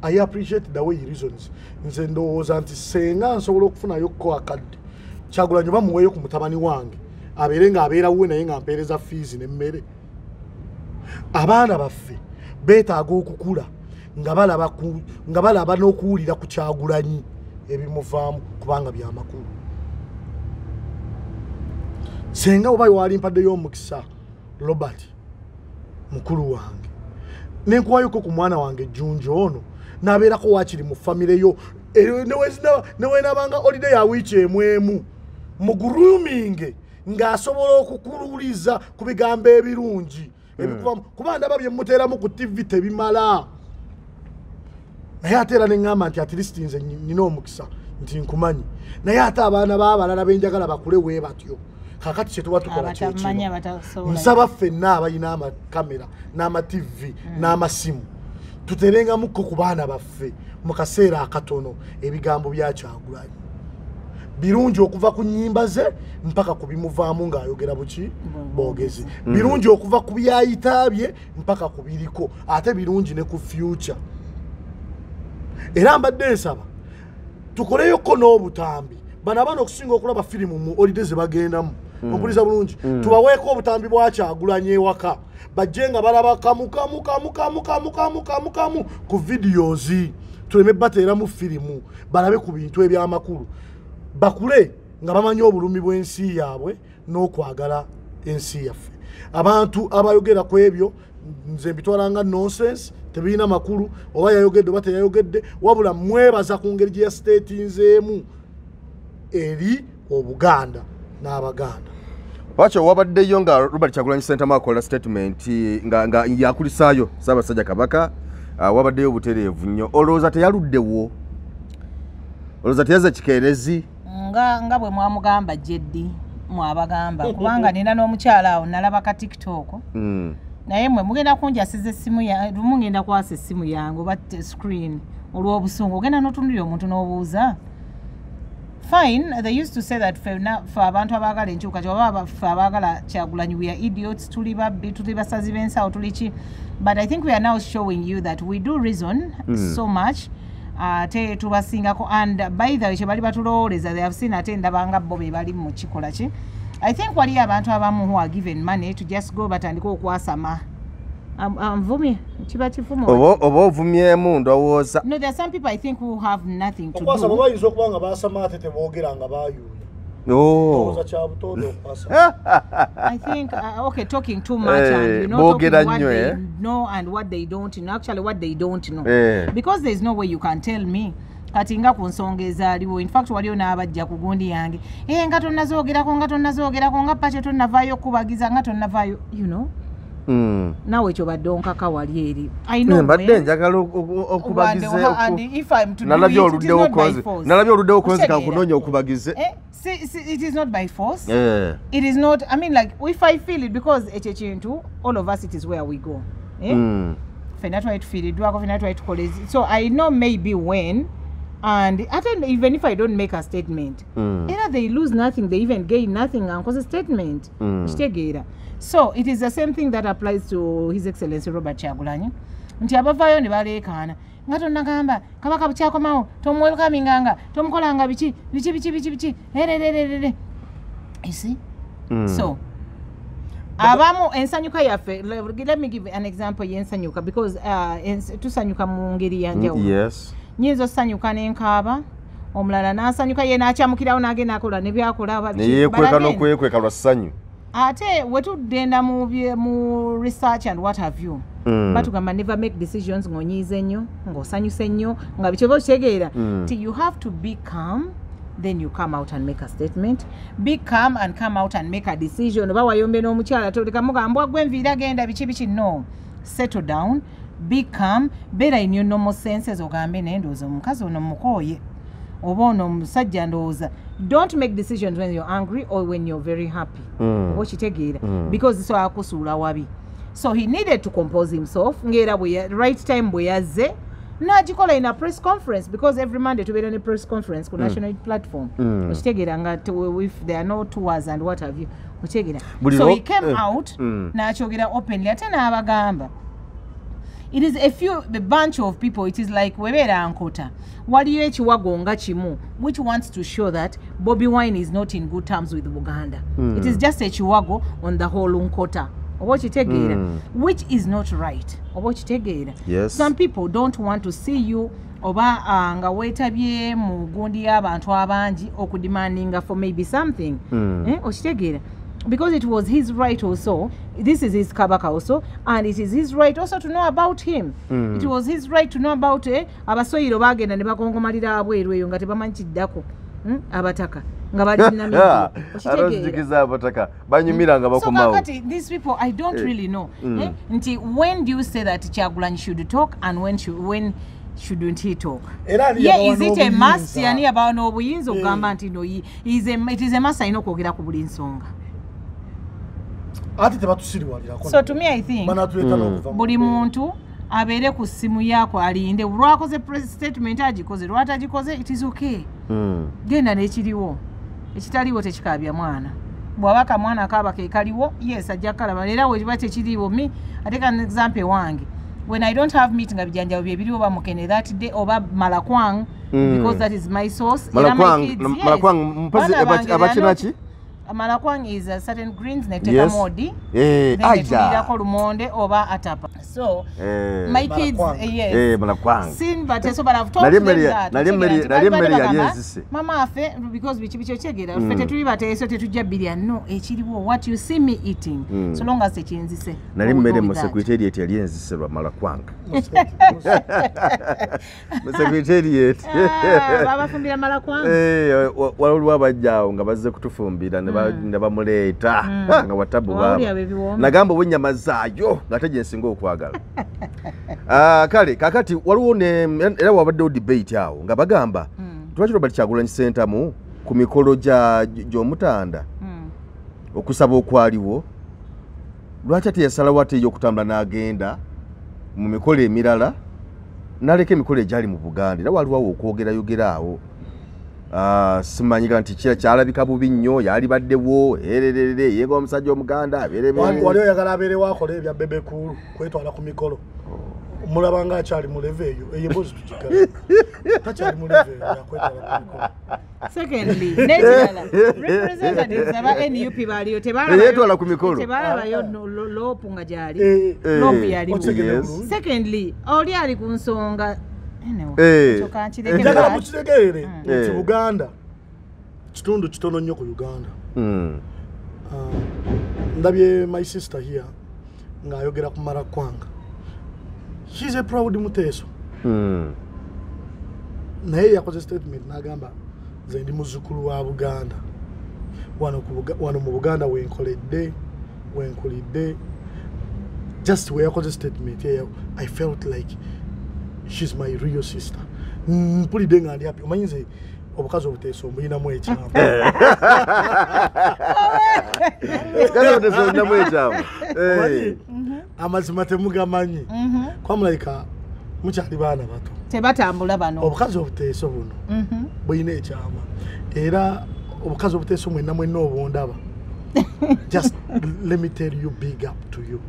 I appreciate the way he reasons. Nze ndowooza nti senga nsobola okufunayo ko akadde Kyagulanyi bamuweeyo ku mutabani wange abeere ng'abeera wuwe naye nga mpeereza fees n'emmere. Abaana baffe beetaaga okukula nga balaba n'okuwulira ku Kyagulanyi ebimuvaamu kubanga byamakulu. Senga oba walimpaddeyo omukisa Robert mukulu wange nenkuwayoko ku mwana wange Jjunju ono n'abeerako waakiri mu famire yo neweenabanga holiday ya wiiki emwemu mu grooming ng'asobola okukululiza ku bigambo ebirungi ebikuvamu kuba ndaba bye muteeramu ku TV tebimala. Naye ate era ne ŋŋamba nti at least nze nina omukisa nti nkumanyi naye ate abaana b'abalala benjagala bakule wee batyo. Kakati kye tuba tukola kyekino nsaba ffenna abalina amakamera n'amativi n'amasimu tuterengamukko ku baana baffe mu kaseera akatono ebigambo bya Kyagulanyi birungi okuva ku nnyimba ze mpaka ku bimuvaamu ng'ayogera buki boogezi. Birungi okuva ku byayita bye mpaka ku biriko ate birungi ne ku future. Era mbadde nsaba tukoleyoko n'obutambi bano abaana okusinga okulaba firimu mu holiday ze bagendamu. Ompuliriza bulungi tubaweeko obutambi bwa Kyagulanyi ewaka bajje nga balaba kamu ku videos tuleme bateera mu firimu balabe ku bintu ebyamakulu bakule nga bamanyi obulumi bw'ensi yaabwe n'okwagala ensi yaffe. Abantu abayogera ku ebyo nze mbitwalanga nonsense tebirina makulu oba yayogedde oba teyayogedde wabula mwebaza ku ngeri gye yastatinzeemu eri Obuganda n'Abaganda. Wacho wabaddeyo nga Robert Kyagulanyi Ssentamu akola statement nga yakulisaayo Ssaabasajja Kabaka wabaddeyo butereevu nnyo. Olowooza teyaluddewo? Olowooza teyaza kikeerezi? Nga bwe mwamugamba Jeddi mwabagamba kubanga nina n'omukyala awo nalaba ka TikTok. Naye mwe mugenda kunjasiza essimu ya mugenda kwasa essimu yange oba screen olw'obusungu ogenda n'otunulira omuntu n'obuuza. Fine, they used to say that for abantu abagala enkyukakyuka for abagala Kyagulanyi we are idiots, tuli babbi, tuli basazi b'ensawo, tuli ki. But I think we are now showing you that we do reason so much ate tubasingako and by the way kye bali batulowoleza they have seen ate ndabanga bo be bali mu kikola ki I think wali abantu abamu who are given money to just go batandika okwasama amvumye kiba kifumo oba ovumyemu ndowooza no there are some people I think who have nothing to okwasama do bayinza okuba nga basama ate teboogera nga bayuuya I think okay talking too much and you know talking what they know and what they don't know actually what they don't know because there is no way you can tell me kati nga ku nsonga ezaaliwo in fact waliyo n'abajja ku gundi yange nga tonnazoogerako nga pakye tonnavaayo okubagiza nga tonnavaayo you know nawe ekyo badde onkaka wali eri mbadde njagala okubagizenalabye oluddewo okozi kankunoonya okubagize See, it is not by force. It is not, I mean, like, if I feel it, because all of us, it is where we go. If I not try to feel it, so I know maybe when, and even if I don't make a statement, either they lose nothing, they even gain nothing, because a statement. So it is the same thing that applies to His Excellency Robert Kyagulanyi. Nti abavayo ne baleekaana nga tonnagamba kabaka bukyakomawo tomwelkaminganga tomukolanga biki you see so abamu ensanyuka yaffe let me give an example y'ensanyuka because tusanyuka mu ngeri yanjawulo nyinza osanyuka n'enkaaba omulala n'asanyuka ye n'akyamukirawo n'agenda akola ne byakola neyeekweka n'okwekweka lwa ssanyu ate wetudenda mu research and what have you batugamba never make decisions ng'onyiize nnyo ng'osanyuse nnyo nga biki oba okitegeera ti you have to be calm then you come out and make a statement be calm and come out and make a decision oba wayombe n'omukyala tolekamugamba gwe enviira genda biki no settle down be calm beera in your normal senses ogambe nendooza omukazi ono mukooye oba ono omusajja ndowooza don't make decisions when you're angry or when you're very happy oba okitegeera because so akusuula wabi so he needed to compose himself ngera right time bwe yazze n'agikola in a press conference because every Monday tubeera ne press conference ku national platform okitegeera nga if there are no tours and what have you okitegeera so he came out n'akyogera openly ate n'abagamba it is a bunch of people it is like webeera nkota waliyo ekiwago nga kimu which wants to show that Bobi Wine is not in good terms with Buganda it is just ekiwago on the whole nkota oba okitegeera which is not right oba okitegeera some people don't want to see you oba nga weetabye mu gundi y'abantu abangi okudemandinga for maybe something okitegeera because it was his right also this is his kabaka also and it is his right also to know about him it was his right to know about abasoyiro bagenda ne bakongomalira abweru eyo nga tebamanyi kiddako abataka nga balinamira okitegeera abataka banyumira nga bakomawo so these people I don't really know nti when do you say that Kyagulanyi should talk and when shouldn't he talk? Is it a must yani about n'obuyinza okugamba nti no it is a must ayina okwogera ku buli nsonga so to me I think buli muntu abeere ku ssimu yaako alinde lwakoze statement agikoze lwatagikoze it is okay genda n'ekiriwo ekitaliwo tekikaabya mwana bw'abaka mwana akaaba ke kaliwo yes ajja kalaba era wekiba tekiriwo mi ateka an example wange when I don't have meat nga bijanjawo bye biri oba mukene that day oba Malakwang because that is my source Malakwang mpazi abakinaki Malakwang is a certain greens neteka modi then netulirako lumonde oba atapa so my kids Malakwang sin but so but I've told them that mama afe because bichi ochegera fete tuli bateso tetujja bilya no ekiriwo what you see me eating so long as ekinzise nali mmere mu secretariat yali enziserwa Malakwang mu secretariat baba fumbira Malakwang walulu abajjaawo nga bazze kutufumbira ne bamuleeta nga watabu baba nagamba obwennyama zaayo nga tejensinga okwagala kale kakati waliwo era wabaddewo debate awo nga bagamba lwaki Robert Kyagulanyi Ssentamu ku mikolo gy'omutanda okusaba okwaliwo lwaki ate yasalawo ate ey'okutambula n'agenda mu mikolo emirala n'aleka emikolo egyali mu Buganda era waliwo okwogera awo simanyiga nti kyalabika bubi nnyo yali baddewo ererere yenga omusajja omuganda wali oyagala abeerewo akola ebya bebe cool kwetwala ku mikolo mulabanga akyali mu leve eyo eyembozi tukigala takyali mu leve eyo yakwetala kumikono. Secondly, nekirala representatives aba NUP baliyo tebala ku mikolo tebalabayo lopu nga gyali lopu yaliwo. Secondly, oli ali ku nsonga njagala mukitegeere nti Buganda kitundu kitono nnyo ku Uganda. Ndabye my sister here ng'ayogera ku Mara Kwanga. She's a proud Muteso. Naye yakoze statement n'agamba nze ndi muzzukulu wa Buganda. Wano mu Buganda wenkulidde. Just where yakoze statement here, I felt like she's my real sister. Mpulidde nga ndi happy. Omanyi nze obukazi obuteeso mbuyinamu ekyama. Amazima temugamanyi. Kwamulayika mukyali baana bato. Tebatambula bano. Obukazi obuteeso buno buyina ekyama. Era obukazi obuteeso mwenna obundaba. Just let me tell you, big up to you.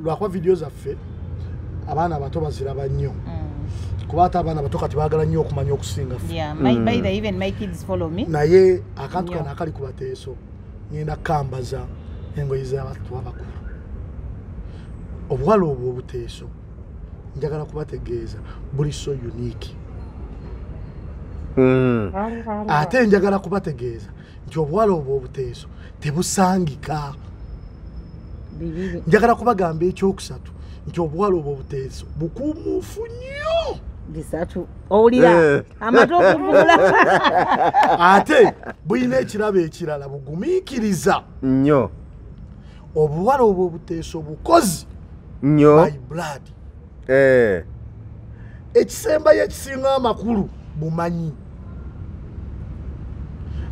Lwakuba video zaffe abaana bato baziraba nnyo. Kubata abana bato kati baagala nnyo okumanya okusinga ffe. Yeah, by the even my kids follow me. Naye akantu kana akali ku bateeso ngenda kambaza engoye z'abantu abakulu. Obuwala obwo obuteeso njagala kubategeeza buli so unique. Ate njagala kubategeeza nti obuwala obwo obuteeso tebusangika. Njagala kubagamba ekyokusatu nti obuwala obwo obuteeso bukumuufu nnyo. Bisatu owulira amatu okuvula. Ate buyina ekirabo ekirala bugumiikiriza nnyo. Obuwala obwo obuteeso bukozi nnyo by blood. Ekisembayo ekisinga amakulu bumanyi.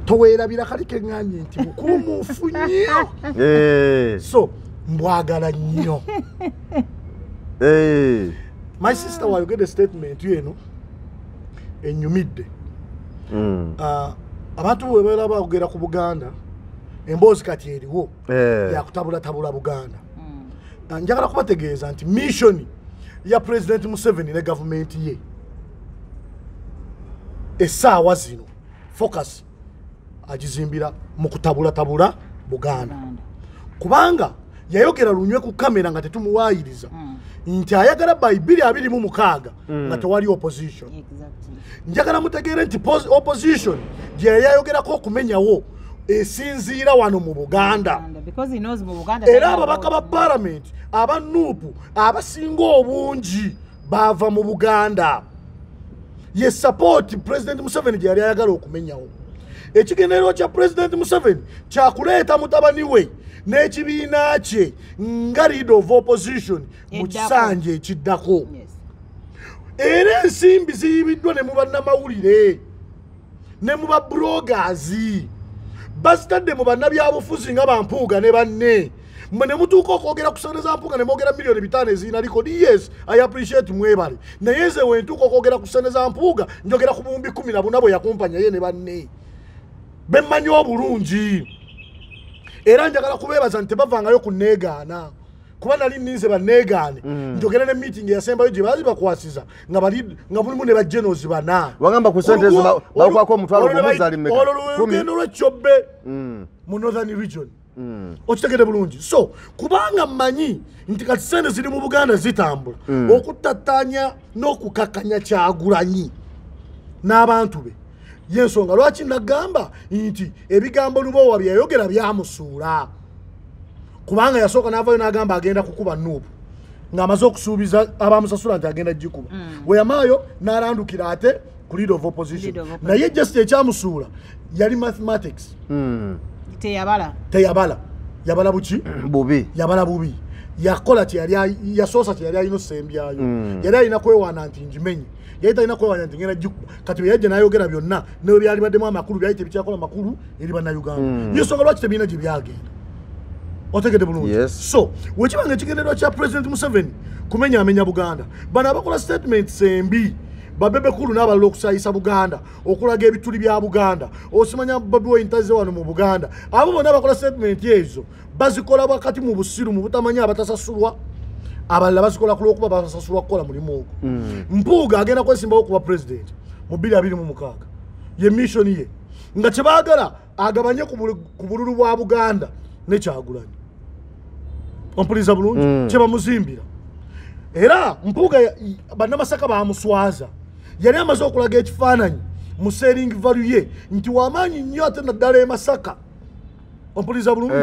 Toweerabira kali keŋŋanye nti bukumuufu nnyo. So mbwagala nnyo. My sister wayogedde statement yeno ennyumidde. Abantu bwe babeera baogera ku Buganda emboozi kati eriwo yakutabulatabula Buganda. Njagala kubategeeza nti mission ya President Museveni ne government ye essaawa zino focus agizimbira mu kutabulatabula Buganda. Kubanga yayogera lunywe ku kamera nga tetumuwaayiriza nti ayagala by 2026 nga tewali opposition. Njagala mutegeere nti opposition gye yayogerako okumenyawo esinziira wano mu Buganda. Era ababaka ba parliament aba NUP abasinga obungi bava mu Buganda. Ye support President Museveni gye yali ayagala okumenyawo. Ekigendererwa kya President Museveni kyakuleeta mutabani we n'ekibiina kye nga leader of opposition mu kisanja ekiddako. Era ensimbi ziyibiddwa ne mu bannamawulire ne mu bloggers bazitadde mu bannabyabufuzi nga Bampuuga ne banne. Mmwe ne mutuuka okwogera ku ssente za Mpuuga ne mwogera milioni 5 ezirina likodi. Yes, I appreciate mwebale. Naye nze we ntuuka okwogera ku ssente za Mpuuga njogera ku buwumbi 14 bwe yakumpanya ye ne banne. Bemmanyi obulungi. Era njagala kubeebaza nti tebavangayo kunneegaana. Kuba nali nninze banneegaane njogera ne meeting yasembayo gye baali bakwasiza nga mulimu ne bajenozi bana. Wagamba ku ssente ezo bakwako omutwalo gumu zaali mmeka? Olwo lugendo lw'Ekyobe mu Northern Region. Okitegedde bulungi. So kubanga mmanyi nti kati ssente ziri mu Buganda zitambula okuttattanya n'okukakanya Kyagulanyi n'abantu be. Yensonga lwaki nagamba nti ebigambo Lubowa byayogera byamusuula. Kubanga yasooka n'avayo n'agamba agenda kukuba NUP ng'amaze okusuubiza abamusasula nti agenda gikuba. Bwe yamaayo n'arandukira ate ku leader of opposition. Naye just ekyamusuula yali mathematics. Teyabala. Yabala buki? Bubi. Yabala bubi. Yakola yasoosa kye yali alina osembyayo. Yali alina kwewaana nti njimenye. Yali talina kwewaana nti ngenda gikuba. Kati bwe yajja n'ayogera byonna ne byali baddemu amakulu byali tebikyakola makulu eri bannayuganda. Yensonga lwaki tebiina gye byagenda. Otegedde bulungi. So wekibanga ekigendererwa kya President Museveni kumenyaamenya Buganda bano abakola statements embi babebe kulu n'abalala okusaayisa Buganda okulaga ebituli bya Buganda osimanya Bobi Wine ntaze wano mu Buganda abo bonna abakola statement ezo bazikola wakati mu busiru mu butamanya abatasasulwa abalala basikola kulwokuba basasulwa kukola mulimu ogwo Mpuuga agenda kwesimbawo kuba president mu 2026 ye mission ye nga kyebaagala agabanye ku bululu bwa Buganda ne Kyagulanyi ompuliriza bulungi kyebamuzimbira era Mpuuga bannamasaka bamuswaza yali amaze okulaga ekifaananyi mu selling value ye nti wamaanyi nnyo ate naddala e Masaka ompuliriza bulungi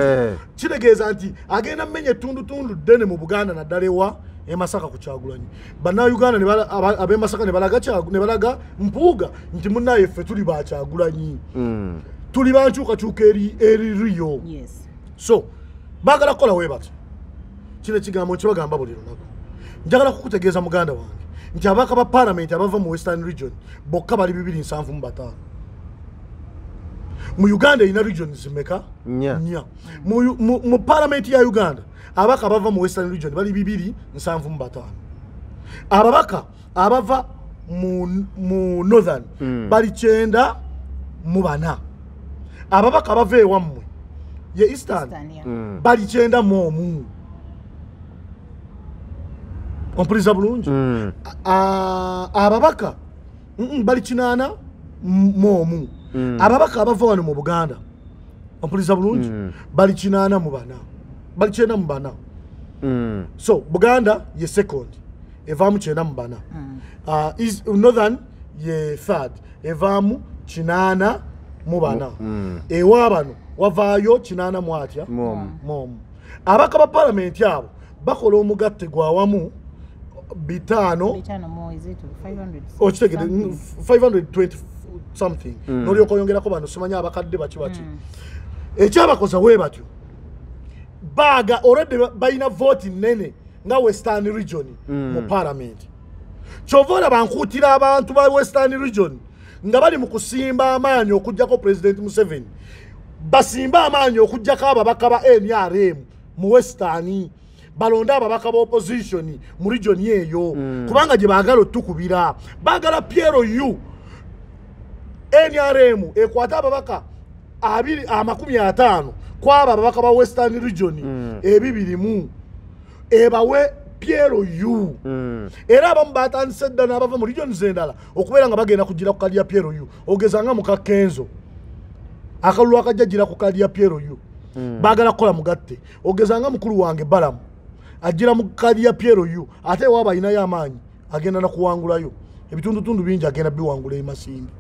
kitegeeza nti agenda mmenya ettundutundu ddene mu Buganda naddala ewa e Masaka ku Kyagulanyi bannayuganda ab'e Masaka ne balaga Mpuuga nti munnaye ffe tuli ba Kyagulanyi tuli bankyukakyuka eririyo so baagala kukola we bati kino ekigambo nkibagamba buli lunaku njagala kukutegeeza muganda wange nti abaka ba parliament abava mu Western Region bokka bali 275 mu Uganda ina regions zimeka nya mu parliament ya Uganda abaka abava mu Western Region bali 275 ababaka abava mu Northern bali 9 ababaka abava ewammwe ye Eastern bali 9 ompuliriza bulungi ababaka bali 8 ababaka abava wano mu Buganda ompuliriza bulungi bali 8 bali 9 so Buganda ye second evaamu 9 Northern ye third evaamu 8 ewa bano wavaayo 8 mwatya abaka ba parliament abo bakola omugatte gwawamu 520 something noli okoyongerako bano simanya abakadde baki ekyabakoza we batyo baga already bayina vote nene nga Western Region mu parliament kyovora bankutira abantu ba Western Region nga bali mu kusimba amaanyi okujjako President Museveni basimba amaanyi okujjako ababaka ba NRM mu Western balonda ababaka ba opposition mu region yeyo kubanga gye baagala otukubira baagala Piero yu NRM ekwata ababaka 250 kwaba ababaka ba Western Region ebibirimu ebawe Piero yu era abamu batandise dda n'abava mu region zendala okubeera nga bagenda kugira ku kali ya Piero yu ogezanga mu Kakenzo akalulu akajjagira ku kali ya Piero yu baagala kukola mugatte ogezanga mukulu wange Balamu ajira mu kali ya Piero yu ate waba inayo amaanyi agenda na kuwangulayo ebitundutundu bingi agenda biwangula emasindi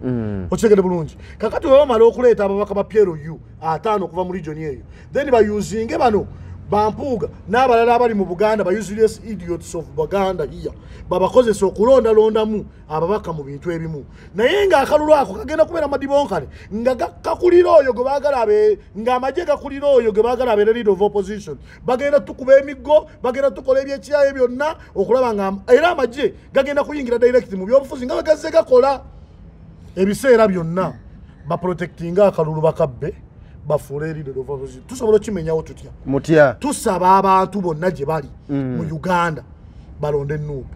okitegedde bulungi kakati we bamala okuleeta ababaka ba Piero yu 5 okuva mu region eyo then bayuzinge bano Bampuuga n'abalala abali mu Buganda ba useless idiots of Buganda here babakozesa okulondalondamu ababaka mu bintu ebimu naye nga akalulu ako kagenda kubeera madibonkale nga kakulira oyo gwe baagala abe nga amagye gakulira oyo gwe baagala abeera leader of opposition bagenda tukuba emiggo bagenda tukola ebyekyaye byonna okulaba nga era amagye gagenda kuyingira direct mu byobufuzi nga bagazze gakola ebiseera byonna baprotectinga akalulu bakabbe bafuule leader of opposition tusobola kimenyawo tutya tusaba abantu bonna gye bali mu Uganda balonde Nuupu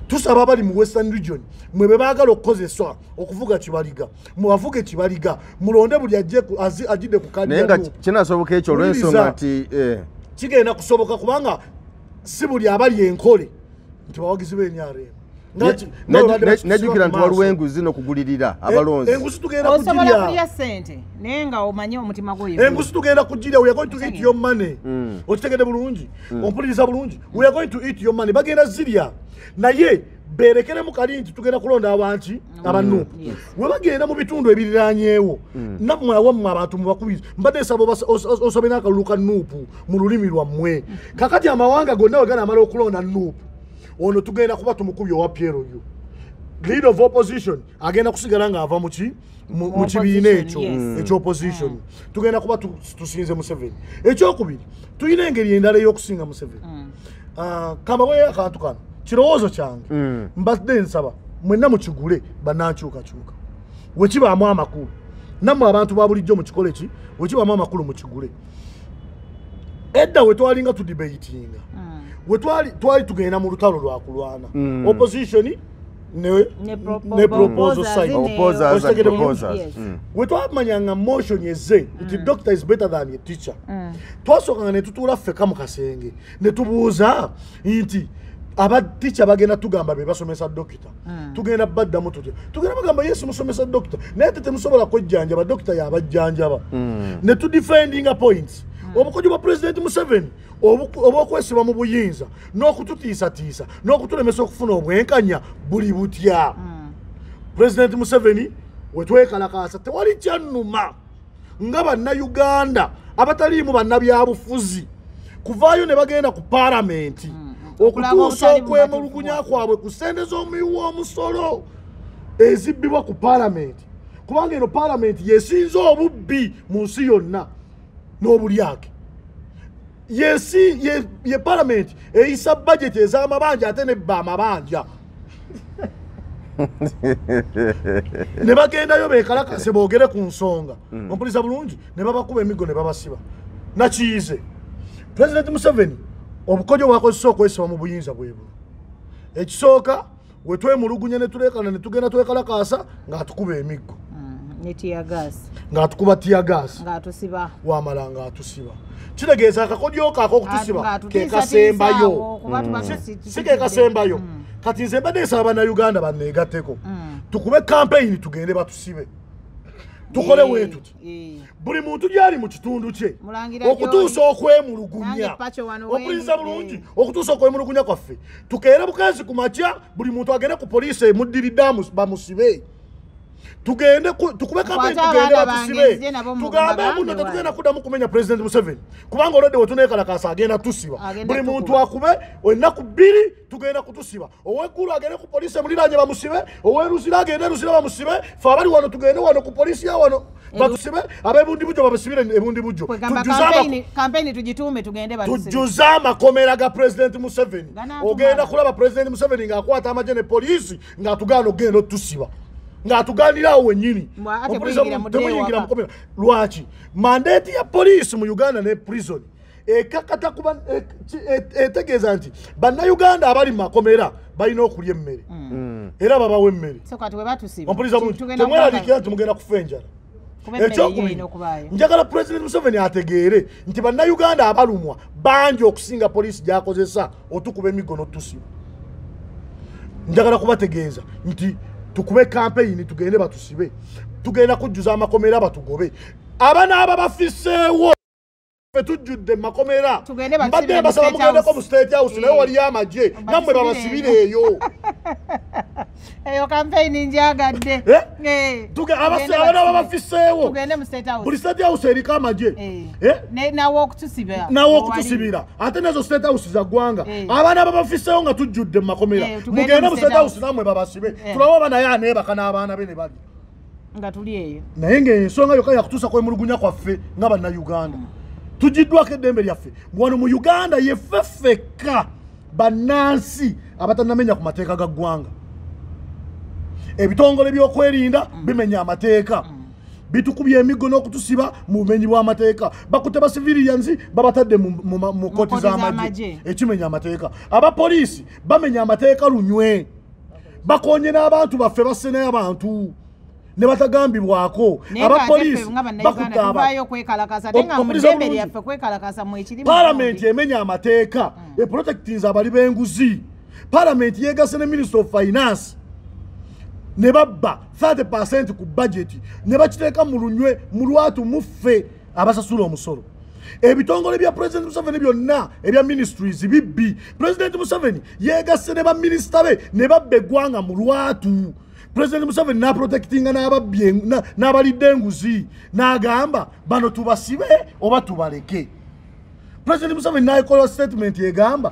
tusaba abali mu Western Region mwe bebaagala okukozeswa okuvuga Kibaliga mubavuge Kibaliga mulonde buli ajidde ku kadi naye nga kinasoboka ekyo olw'ensonga nti kigenda kusoboka kubanga si buli abali enkole nti bawagizi b'enyaremu nejjukira nti waliwo enguzi zino kugulirira abalonzi enguzi tugenda kugirya sente naye nga omanye omutima gwo enguzi tugenda kugirya we are going to eat your money okitegedde bulungi ompuliriza bulungi we are going to eat your money bagenda zirya naye berekeremu kali nti tugenda kulonda abanki abanuupu we bagenda mu bitundu ebiriranyeewo nammwe awammwe abantu mubakubiriza mbadde nsaba osobe n'akalulu ka Nuupu mu lulimi lwammwe kakati amawanga gonna we ganamala okulonda Nuupu ono tugenda kuba tumukubye owa Piero yu leader of opposition agenda kusigala nga ava mu kibiina ekyo ekyopposition tugenda kuba tusinze Museveni ekyokubiri tulina engeri endala ey'okusinga Museveni kambawe akantu kano kirowoozo kyange mbadde nsaba mwenna mukigule bannankyukakyuka wekibaamu amakulu nammwe abantu ba bulijjo mu kikole ki wekibaamu amakulu mukigule edda we twalinga tudibatinga we twali tugenda mu lutalo lwa kulwana opposition ne proposal side. Opposers and proposers. Wetwamanyanga motion yeze nti doctor is better than a teacher. Twasokanga ne tutula feka mu kasenge ne tubuuza nti aba teacher bagenda tugamba be basomesa doctor. Tugenda badda mutute. Tugenda bagamba yes musomesa doctor. Naye tete musobola kwejjanja ba doctor yabajjanja ba. Ne tu defending a points. Obukojo bwa President Museveni obokwesiba mu buyinza n'okututiisatiisa n'okutulemesa okufuna obwenkanya buli butya. President Museveni wetwekalakaasa tewali kyannuma nga bannayuganda abataliimu bannabyabufuzi kuvaayo ne bagenda ku paalamenti okutuusa okwemulugunya kwabwe ku ssente z'omuyiwa omusolo ezibbibwa ku paalamenti kubanga eno paalamenti yesinza obubbi mu nsi yonna n'obulyake. Ye parliament eyisa budget ez'amabanja ate nebba amabanja ne bagendayo beekalakase boogere ku nsonga ompuliriza bulungi ne babakuba emigo ne babasiba nakiyize. President Museveni obukojo bwakozesa okwesiba mu buyinza bwebu ekisooka wetwemulugunya ne tuleekana ne tugenda twekalakaasa ng'atukuba emigo ng'atukuba tiyagas ng'atusiba wamala ng'atusiba. Kitegeeza akakodyo kako okutusiba kekasembayo si kekasembayo kati nze mbadde nsaba bannayuganda banneegatteko tukube campaign tugende batusibe tukole wetuti buli muntu gyali mu kitundu kye okutuusa okwemulugunya okuyinza bulungi okutuusa okwemulugunya kwaffe tukeere bukazi ku makya buli muntu agende ku poliisi emuddiridde bamusibe tugende tukube campaign tugende batusibe tugambe muno tetugenda kuddamu kumenya President Museveni kubanga olwedde wetuneekalakaasa agenda tusiba buli muntu akube ennaku 2 tugenda kutusiba ow'eggulu agende ku poliisi emuliraanye bamusibe ow'eruzira agende eruzira bamusibe fe abali wano tugende wano ku poliisi ya wano batusibe ab'ebundi bujjo babasibire ebundi bujjo tujjuze amakomera ga President Museveni ogenda kulaba President Museveni ng'akwata amagye ne poliisi ng'atugaana okugenda otusiba ng'atugaanirawo wennyini temuyingira mukomera. Lwaki mandate ya poliisi mu Uganda ne prison ekakata kuba etegeeza nti bannayuganda abali mu makomera balina okulya emmere era babawa emmere. Ompuliriza bulungi temweraliikira nti mugenda kufa enjala. Ekyokubiri njagala President Museveni ategeere nti bannayuganda abalumwa bangi okusinga poliisi gy'akozesa otukuba emigo n'otusiba. Njagala kubategeeza nti tukube campaign tugende batusibe tugenda kujjuza amakomera batugobe abana aba bafiseewo tujjudde makomera mbadde basaba mugendeko mu State House naye wali amagye nammwe babasibireeyo eyo campaign njagadde abana aba bafiseewo buli State House eriko amagye nawo okutusibira ate nazo State House za ggwanga abana aba bafiseewo nga tujjudde mu makomera mugende mu State House nammwe babasibe tulawo abanaye aneebaka n'abaana be ne bali nga tuli eyo naye ng'ensonga yokka yakutuusa kwemulugunya kwaffe nga bannayuganda tujiddwako eddembe lyaffe wano mu Uganda yeffe ffekka bannansi abatanamenya ku mateeka ga ggwanga. Ebitongole by'okwerinda bimenya amateeka bitukubye emigo n'okutusiba mu bumenyi bw'amateeka bakutte ba civilians babatadde mu koti z'amagye ekimenya amateeka. Abapoliisi bamenya amateeka lunywe bakonye n'abantu baffe basenayo abantu ne batagambibwako abapoliisi bakutaba Parliament emenya amateeka protectings abali b'enguzi. Parliament yegase ne Minister of Finance ne babba 30% ku budget ne bakiteeka mu lunywe mu lwatu muffe abasasula omusolo. Ebitongole bya President Museveni byonna ebya ministries bibbi. President Museveni yegase ne ba minister be ne babba eggwanga mu lwatu. President Museveni na protectinga n'abalidde enguzi n'agamba bano tubasibe oba tubaleke. President Museveni n'akola statement egamba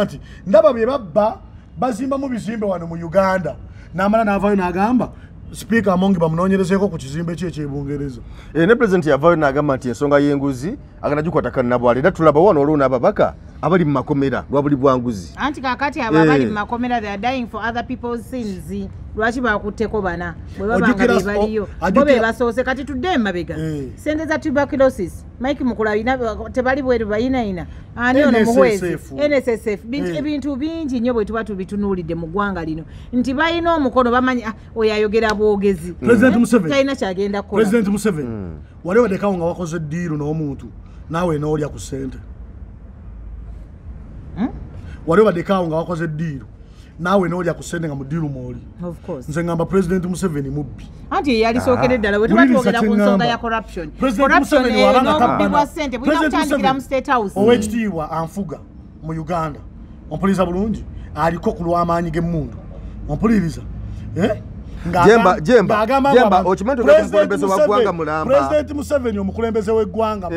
nti ndaba bye babba bazimba mu bizimbe wano mu Uganda n'amala n'avaayo n'agamba Speaker amongi bamunoonyerezeeko ku kizimbe kye eky'Ebungereza. Ne President yavaayo n'agamba nti ensonga y'enguzi agenda gikwatako nabwala era tulaba wano olwo n'ababaka abali mu makomera lwa buli bwanguzi. Anti kakati abo abali mu makomera they are dying for other people's sins. Lwaki bakutteko bana bwe babanga baliyo bo be basoose kati tudde emabega sente za tuberculosis Mike Mukula ina tebali bweru bayina ani ono muhwezi NSSF bintu bingi nnyo bwe tuba tubitunuulidde mu ggwanga lino nti bayina omukono bamanyi oyo ayogera bwogezi President Museveni talina kyagenda kukola President Museveni wali wadekawo nga wakoze ddiiru n'omuntu naawe n'olya ku ssente wali wadekawo nga wakoze ddiiru naawe n'olya ku ssente nga mu ddiiru mwoli nze ngamba President Museveni mubbi anti yali sookere ddala bwe tuba twogera ku nsonga ya corruption n'obubbi ssente bulina kutandikira mu State House ow'ekitiibwa anfuga mu Uganda ompuliriza bulungi aliko ku lw'amaanyi g'emmundu ompuliriza Jemba okimanyi omukulembeze wa ggwanga mulamba President Museveni omukulembeze w'eggwanga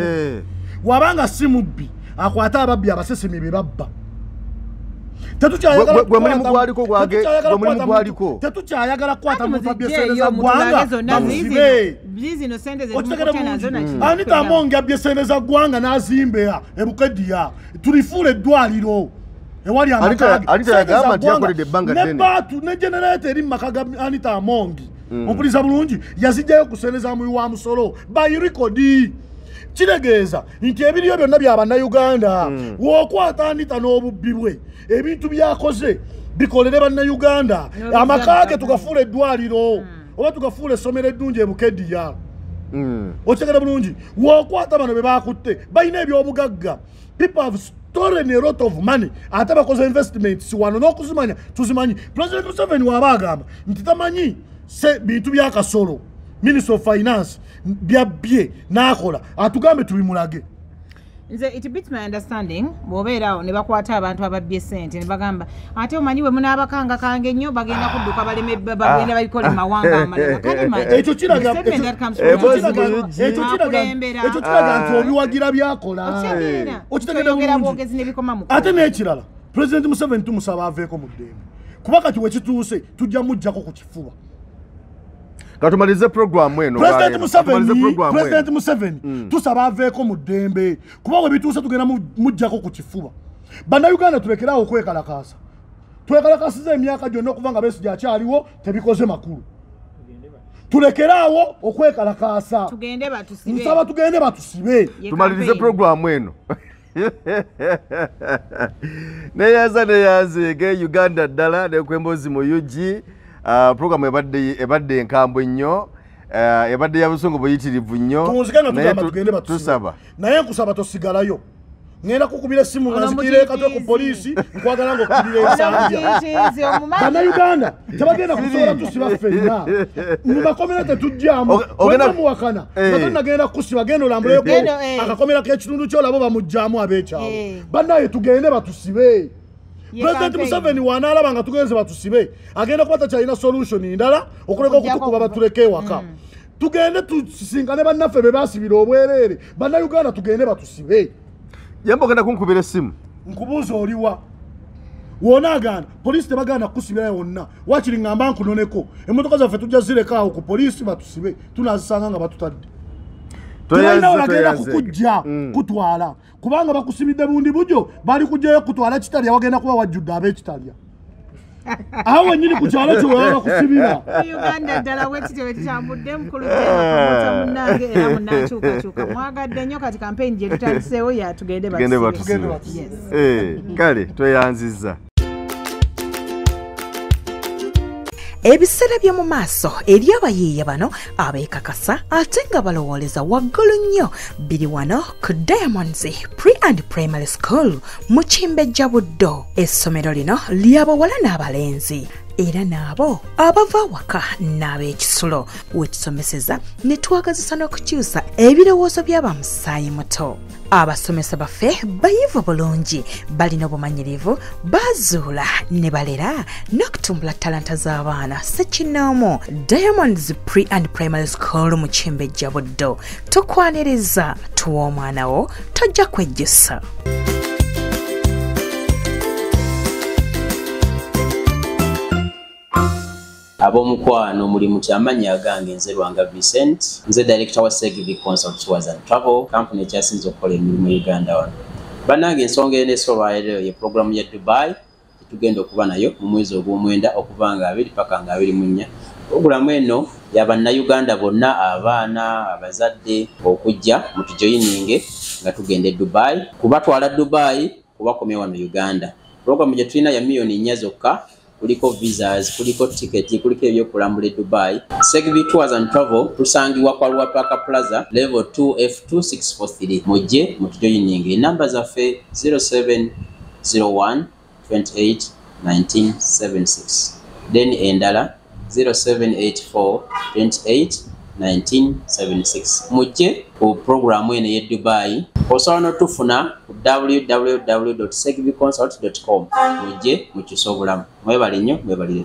wabanga si mubbi akwata ababbi abasesemi be babba tetukyayagala kukwata byesente ggwanga Anita Amongi abbye sente za ggwanga n'azimba Ebukediya tulifuula eddwaliro ewali amakaage ne generate eri mu maka ga Anita Amongi ompuliriza bulungi yazijjayo ku sente za muwi wa musolo by record kiregeeza nti ebiriyo byonna by'abannayuganda w'okwata Anita n'obubbi bwe ebintu byakoze bikolere bannayuganda amakaage tugafuula eddwaliro oba tugafuula essomero eddungi Ebukediya okitegera bulungi w'okwata bano be baakutte balina ebyobugagga people have stolen a lot of money ate bakoze investments wano n'okuzimanya tuzimanyi President Museveni waba agamba nti tamanyi bintu byakasolo Minister of Finance byabbye n'akola atugambe tubimulage nze it beats my understanding bw'obeerawo ne bakwata abantu ababbye ssente ne bagamba ate omanyi bwe munaabakanga kange nnyo bagenda kudduka baleme bagenda babikole mu mawanga amalala ekyo kiraga nti obiwagira byakola okitegeera bwogezi ne bikoma mu ate n'ekirala President Museveni tumusaba aveeko mu ddembe kuba kati wekituuse tujja mujjako ku kifuba katumalize program eno President Museveni tusaba aveeko mu ddembe kuba we bituuse tugenda mujjako ku kifuba bannayuganda tulekerawo okwekalakaasa twekalakasiza emyaka gyonna okuva nga Besigye akyaliwo tebikoze makulu tulekeraawo okwekalakaasa nsaba tugende batusibe tumalirize program eno neyanze ge Uganda ddala nekwembozi mu UG program ebadde enkambwe nnyo ebadde ya busungu buyitirivu nnyo tusaba naye nkusaba tosigalayo ngenda kukubira simu nga nzikire katwe ku polisi nkwagala nga okubira ensanja bannayuganda tebagenda kusobola tusiba ffenna mubakomera tetujjamu muwakana nagenda kusiba genda olambuleko akakomera k'ekitundu kyolabo bamujjamu ab'ekyalo bannaye tugende batusibe President Museveni wanaalaba nga tugenze batusibe agenda kuba takyalina solution ndala okuleka okutukuba batuleke ewaka tugende tusisinkane bannaffe be baasibira obwereere bannayuganda tugende batusibe Jambo genda kunkubira essimu nkubuuza oliwa wonaagana polisi tebagana kusibira yonna wakiri ngamba nkunoneko emmotoka zaffe tujja zireka ku polisi batusibe tunazisanga nga batutadde tulina olagenda kukujja kutwala kubanga bakusibidde bundi bujo bali kujjayo kutwala kitalya wagenda kuba wajjudde ab'ekitalya aho wenyini ku kyalo kyo weba bakusibira Uganda ddala wekityo wekitambudde mukulu gyemota munnange era munnakyukakyuka mwagadde nnyo kati kampeyini gye tutandiseewo yatugende batusibe kale tweyanzizza Ebiseera by'omu maaso eri abayiiya bano abeekakasa ate nga balowooleza waggulu nnyo biri wano ku Diamonds Pre and Primary School mu Kimbejja Buddo. Essomero lino ly'abawala n'abalenzi era naabo abava awaka n'ab'ekisulo wetusomeseza ne twagazisa n'okukyusa ebirowoozo by'abamusaayi muto. Abasomesa baffe bayivu bulungi balina obumanyirivu bazuula ne balera n'okutumbula talanta z'abaana ssekinnoomu. Diamonds Pre and Primary School mu Kimbejja Buddo tukwaniriza tuwa omwana wo tojja kwejjusa. Abomukwano mulimu kyamanya gange nze Lwanga Vincent nze director wa Segivi Consult Tours and Travel company ekyasinze okukola emirimu mu Uganda wano. Bannange ensonga eneesolwayo ye program ya Dubai tugenda okuba nayo mu mwezi ogw'omwenda okuva nga 2 paka nga 24 Programu eno y'Abannayuganda bonna abaana abazadde okujja mu tujoyininge nga tugenda e Dubai. Kubatwala Dubai kubakomye wano Uganda. Programu gye tulina ya millioni 4 zokka. Kuliko visas, kuliko ticket, kuliko ebyokulambula e Dubai. Segbi Tours and Travel tusangibwa kwa Luwapaka Plaza level 2F2643. Mujje mutujoyininge. Namba zaffe 0701 28 1976. Then endala 0784 28 1976. Mujje ku programu ene ye Dubai. Osobola n'otufuna ku www.segviconsult.com. Mujje mukyuse obulamu. Mwebale nnyo, mwebalire.